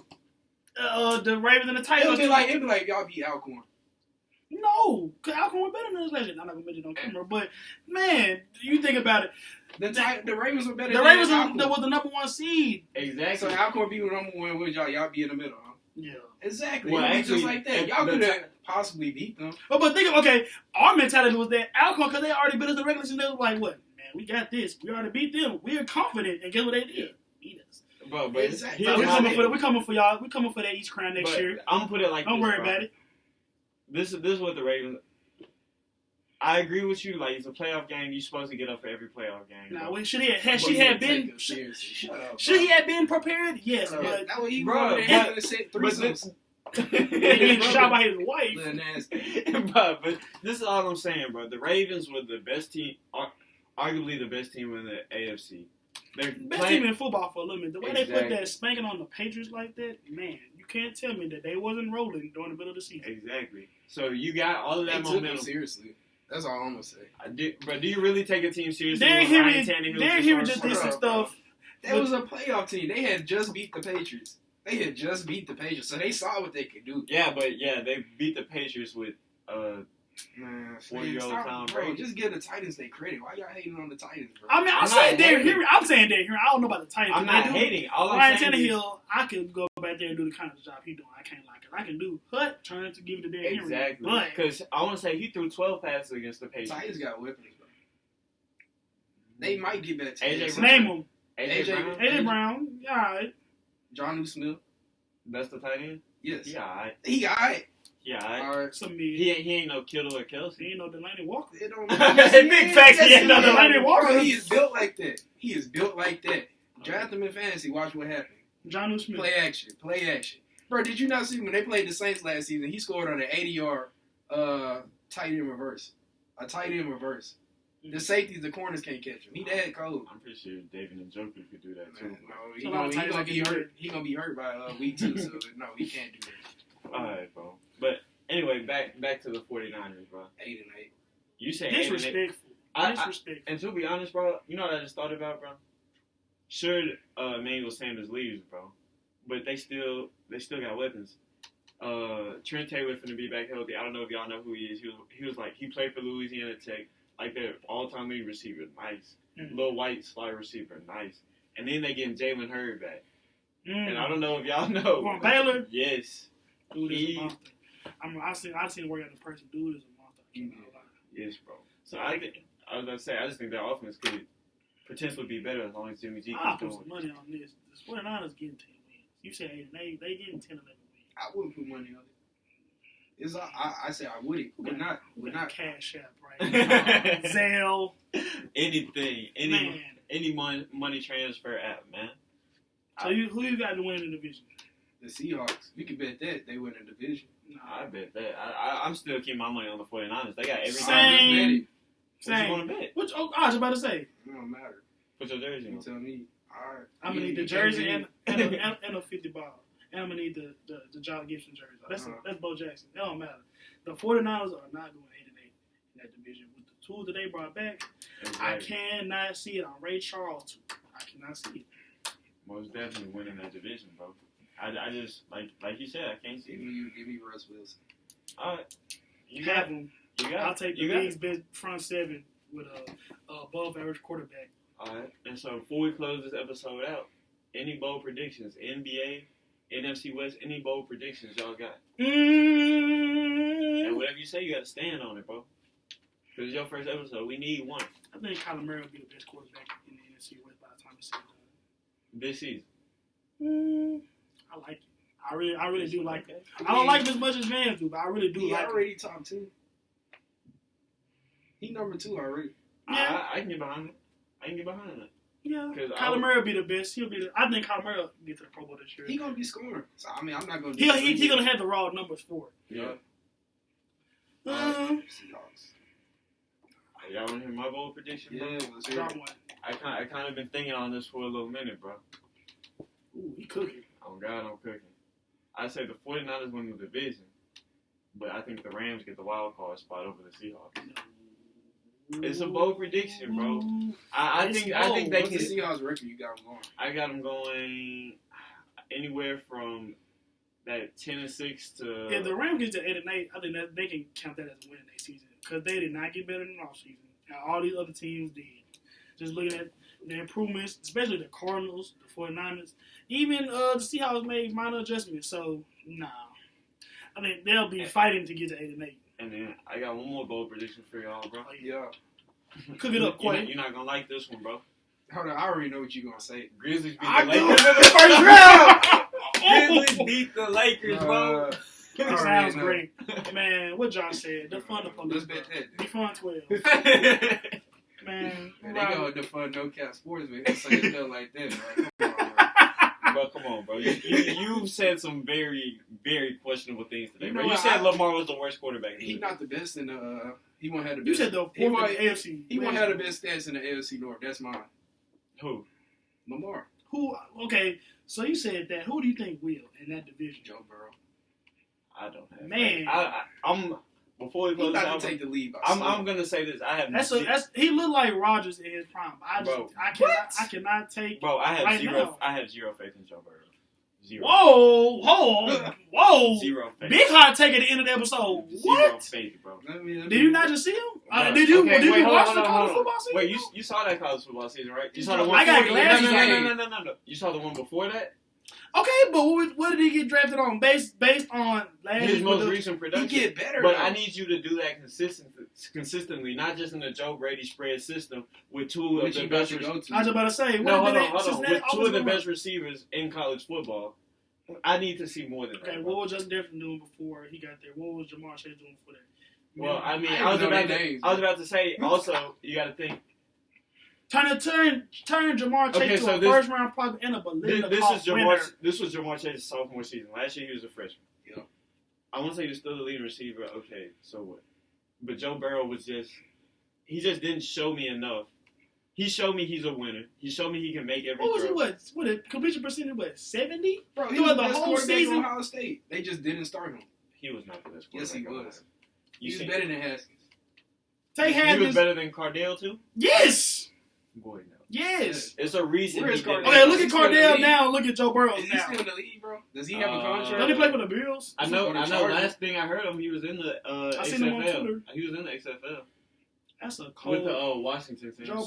the Ravens and the Titans. It'd be like y'all beat Alcorn. No, because Alcorn was better than us last year. I'm not gonna mention on camera, but man, you think about it. The Ravens were better. The Ravens was the number 1 seed. Exactly. So Alcorn beat the number 1 with y'all. Y'all be in the middle, huh? Yeah. Exactly. Well, actually, just like that. Y'all could have possibly beat them. But think of, our mentality was that Alcorn, because they already beat us the regular season, they was like, what? Man, we got this. We already beat them. We're confident. And guess what they did? Beat us. Bro, but exactly. So we're coming for y'all. We're coming for that East Crown next year. I'm going to put it like Don't this, worry about it. This is what the Ravens... I agree with you. Like, it's a playoff game. You're supposed to get up for every playoff game. Now, should he have been prepared? Yes, but that way he bro, he shot by his wife. but this is all I'm saying, bro. The Ravens were the best team, arguably the best team in the AFC. They're best team in football for a little minute. The way they put that spanking on the Patriots like that, man, you can't tell me that they wasn't rolling during the middle of the season. Exactly. So you got all of that momentum. Seriously. That's all I'm gonna say. But do you really take a team seriously? Derrick Henry just did some stuff. That was a playoff team. They had just beat the Patriots. So they saw what they could do. Yeah, they beat the Patriots with 40-year-old Tom Brady. Just give the Titans their credit. Why y'all hating on the Titans, bro? I mean, I'm saying Derrick Henry. I don't know about the Titans. I'm not hating. Ryan Tannehill, I could go back there and do the kind of job he doing. I can't like it. I can do turn to give it to Derrick Henry. Exactly. Because I want to say he threw 12 passes against the Patriots. Titans got weapons, bro. They might get back to AJ Brown. Name them. AJ Brown. All right. Jonnu Smith. That's the tight end? Yes. He all right. Yeah, all right. He ain't no Kittle or Kelsey. He ain't no Delaney Walker. It don't Big facts. He ain't no Delaney Walker. Bro, he is built like that. Draft him in fantasy. Watch what happened. Jonnu Smith. Play action. Bro, did you not see when they played the Saints last season? He scored on an 80-yard tight end reverse. A tight end reverse. The safeties, the corners can't catch him. He that cold. I'm pretty sure David and Joker could do that too. No, he gonna be hurt. He gonna be hurt by week 2. So no, he can't do that. All right, bro. But anyway, back to the 49ers, bro. 8-8. You say disrespectful. Disrespectful. And to be honest, bro, you know what I just thought about, bro? Sure, Emmanuel Sanders leaves, bro. but they still got weapons. Trent Taylor finna be back healthy. I don't know if y'all know who he is. He played for Louisiana Tech, like their all-time leading receiver, nice. Little white slide receiver, nice. And then they getting Jalen Hurd back. And I don't know if y'all know. From Baylor? Yes. Dude is a monster. I seen work at the person. Dude is a monster. Yes, bro. So I was gonna say, I just think their offense could potentially be better as long as Jimmy G I keeps put going. some money on this. The 49ers getting 10 wins. You said 8 and 8. They getting 10 11 wins. I wouldn't put money on it. I say I would it, but not Cash App, right? Zelle. Anything. Any money transfer app, man. So who you got to win in the division? The Seahawks. We can bet that they win the division. No, I bet that. I'm still keeping my money on the 49ers. They got everything. Same. What you want to bet? I was about to say. It don't matter. Put your jersey on. You tell me. All right. I'm going to need the jersey and a 50 ball. And I'm going to need the John Gibson jersey. That's Bo Jackson. It don't matter. The 49ers are not going 8 and 8 in that division. With the tools that they brought back, exactly. I cannot see it on Ray Charles, too. I cannot see it. Most definitely winning that division, bro. I just, like you said, I can't see it. Give me Russ Wilson. All right. You have got him. I'll take the league's best front seven with a above average quarterback. All right. And so before we close this episode out, any bold predictions? NBA, NFC West, any bold predictions y'all got? And whatever you say, you got to stand on it, bro. Because it's your first episode. We need one. I think Kyler Murray will be the best quarterback in the NFC West by the time the season done. This season? I like it. I really do like it. I don't like him as much as Vans do, but I really do like it. He already top 2. He number 2 already. Yeah. I can get behind it. that. Yeah. Kyler Murray will be the best. I think Kyler Murray will get to the Pro Bowl this year. He's going to be scoring. So, I mean, I'm not going to... He's going to have the raw numbers for it. Yeah. Seahawks. Y'all want to hear my bold prediction, bro? Yeah, let's hear it. I kind of been thinking on this for a little minute, bro. Ooh, he cooking. Oh, God, I'm cooking. I say the 49ers win the division, but I think the Rams get the wild card spot over the Seahawks. It's a bold prediction, bro. I think they What's can. the Seahawks record you got them going? I got them going anywhere from that 10-6 to. If the Rams get to 8 and 8, I think that they can count that as a win in their season because they did not get better in the offseason. All these other teams did. Just looking at the improvements, especially the Cardinals, the 49ers, even the Seahawks made minor adjustments. So, nah. I think they'll be fighting to get to 8 and 8. And then I got one more bold prediction for y'all, bro. Yeah. Cook it up, Quay. You're not going to like this one, bro. Hold on, I already know what you're going to say. Grizzlies beat the Lakers. First round! Grizzlies beat the Lakers, bro. It sounds great. Man, what Josh said. Defund the police. Let's bet that. Defund 12. Man, they go defund no cap sports, man. They say stuff like that, bro. Come on, bro. You said some very, very questionable things today, bro. You what, said Lamar was the worst quarterback. He's not the best in the. He won't have the best. You said the fourth in the AFC. He won't have the best stats in the AFC North. That's mine. Who? Lamar. Who? Okay, so you said that. Who do you think will in that division? Joe Burrow. I don't have. Man, I'm. Before we close out, take the lead. I'm gonna say this. I have. He looked like Rodgers in his prime. I cannot take. Bro, I have right zero. Now. I have zero faith in Joe Burrow. Zero. Whoa! Zero faith. Big hot take at the end of the episode. What? Zero faith, bro. Did you not just see him? Did you watch the college football season? Wait, you saw that college football season, right? You saw the one. I got glasses. No. You saw the one before that. Okay, but what did he get drafted on? Based on his most recent production. He get better. But I need you to do that consistently, not just in the Joe Brady spread system with two of the best. I was about to say. No, hold on. With two of the best receivers in college football, I need to see more than that. Okay, what was Justin Jefferson doing before he got there? What was Jamar Chase doing before that? Well, I mean, I was about to say. Also, you got to think. Turn Jamar Chase to a first round prospect and a winner. This was Jamar Chase's sophomore season. Last year he was a freshman. Yeah. I want to say he was still the leading receiver. Okay, so what? But Joe Burrow he just didn't show me enough. He showed me he's a winner. He showed me he can make every throw. What a completion percentage? 70? Bro, he was the whole season. Ohio State. They just didn't start him. He was not the best quarterback. Yes, he was. He was better than Haskins. Take Haskins. He was better than Cardale too. Yes. Boy, no. Yes. It's a reason. Where is Cardell? Okay, look at Cardell now. Look at Joe Burrow now. Is he still in the league, bro? Does he have a contract? Don't he play for the Bills? I know. Last thing I heard him, he was in the I seen him on XFL. Twitter. He was in the XFL. That's a cold. With the Washington team. Joe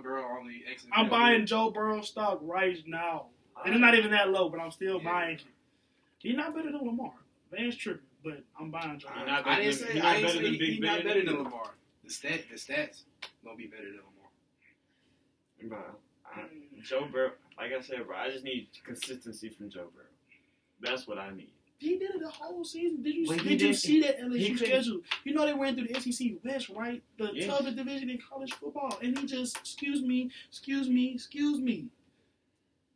Burrow only XFL. I'm buying Joe Burrow stock right now. And it's not even that low, but I'm still buying it. He's not better than Lamar. Van's tripping, but I'm buying Joe Burrow. I didn't say he's not better than Lamar. The stats gonna be better than Lamar. Bro, Joe Burrow, like I said, bro, I just need consistency from Joe Burrow. That's what I need. He did it the whole season. Did you see that LSU schedule? You know they ran through the SEC West, right? The toughest division in college football. And he just, excuse me.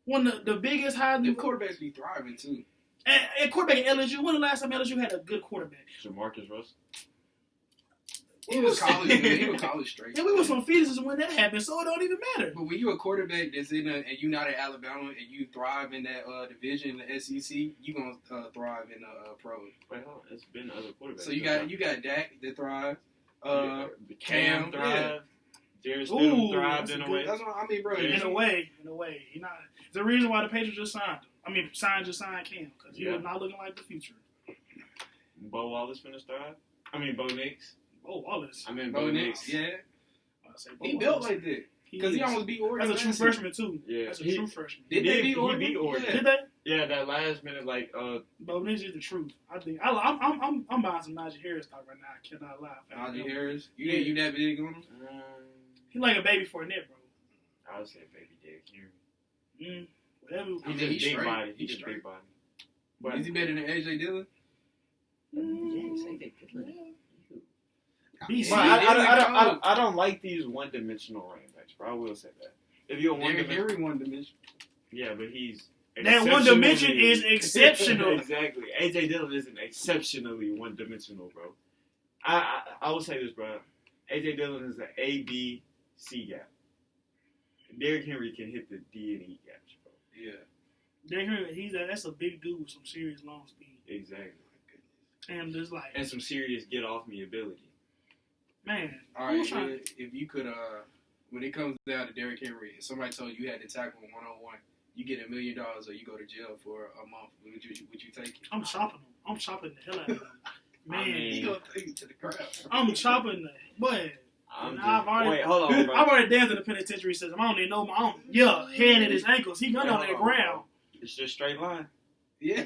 One of the biggest high. The quarterbacks be thriving, too. And quarterback at LSU, when the last time LSU had a good quarterback? Jamarcus Russell. He was college, man. He was college straight. And we was on fetuses when that happened, so it don't even matter. But when you're a quarterback that's and you're not at Alabama and you thrive in that division, the SEC, you gonna thrive in the pro. Wait, hold on. It's been other quarterbacks. So you got Dak that thrives. Cam thrive. Jared Stidham thrived in a way. That's what I mean, bro. In a way, he not. It's the reason why the Patriots just signed him. I mean, signed Cam because he was not looking like the future. Bo Wallace finished thrive. Bo Nix. Bo Wallace. Bo Nix. Yeah. He Wallace. Built like that. Because he almost beat Oregon. That's a true freshman, too. Yeah. That's a true freshman. Did they beat Oregon? He beat Oregon. Did they? Yeah, that last minute, Bo Nix is the truth. I think I'm buying some Najee Harris stock right now. I cannot lie. Najee Harris? You that big on him? He's like a baby for a net, bro. I would say baby Derrick Henry. Whatever. He's big body. He's just big body. But is he better than AJ Dillon? Yes, AJ Dillon. I don't like these one-dimensional running backs, bro. I will say that. If you're one-dimensional. Yeah, but he's that one dimension is exceptional. Exactly. AJ Dillon isn't exceptionally one-dimensional, bro. I will say this, bro. AJ Dillon is an A, B, C gap. Derrick Henry can hit the D and E gaps, bro. Yeah. Derrick Henry, that's a big dude with some serious long speed. Exactly. And there's and some serious get off me ability. Man. All right, if you could, when it comes down to Derrick Henry, if somebody told you had to tackle him one-on-one, you get $1 million or you go to jail for a month, would you take it? I'm chopping him. I'm chopping the hell out of him. Man. He gonna take it to the crowd. I'm chopping the, boy. Wait, hold on, bro. I've already danced in the penitentiary system. I don't even know my own. Yeah, head at his ankles. He got on the ground. It's just straight line. Yeah.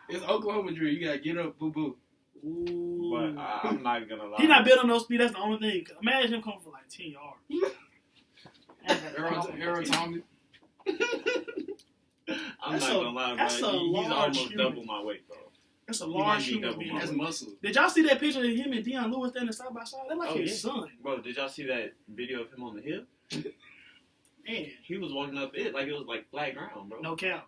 It's Oklahoma drill. You gotta get up, boo-boo. Ooh. But I'm not gonna lie. He's not built on no speed. That's the only thing. Imagine him coming for like 10 yards. Aaron Thomas. I'm not gonna lie, bro. He's almost double my weight, bro. That's a large human being. That's muscle. Did y'all see that picture of him and Deion Lewis standing side by side? That's like his son. Bro, did y'all see that video of him on the hill? Man. He was walking up it like it was like flat ground, bro. No count.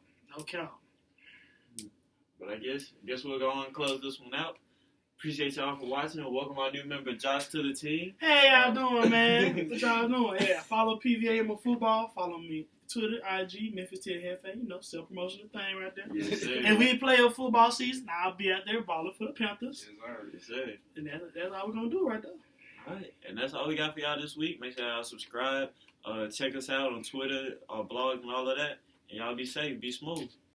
But I guess we'll go on and close this one out. Appreciate y'all for watching and welcome our new member Josh to the team. Hey, y'all doing, man? What y'all doing? Yeah, follow PVAMU football. Follow me Twitter, IG, Memphis 10 Hefe. Self-promotion thing right there. Yes, sir. And we play a football season. I'll be out there balling for the Panthers. Yes, sir. And that's all we're gonna do right there. All right, and that's all we got for y'all this week. Make sure y'all subscribe. Check us out on Twitter, our blog, and all of that. And y'all be safe, be smooth.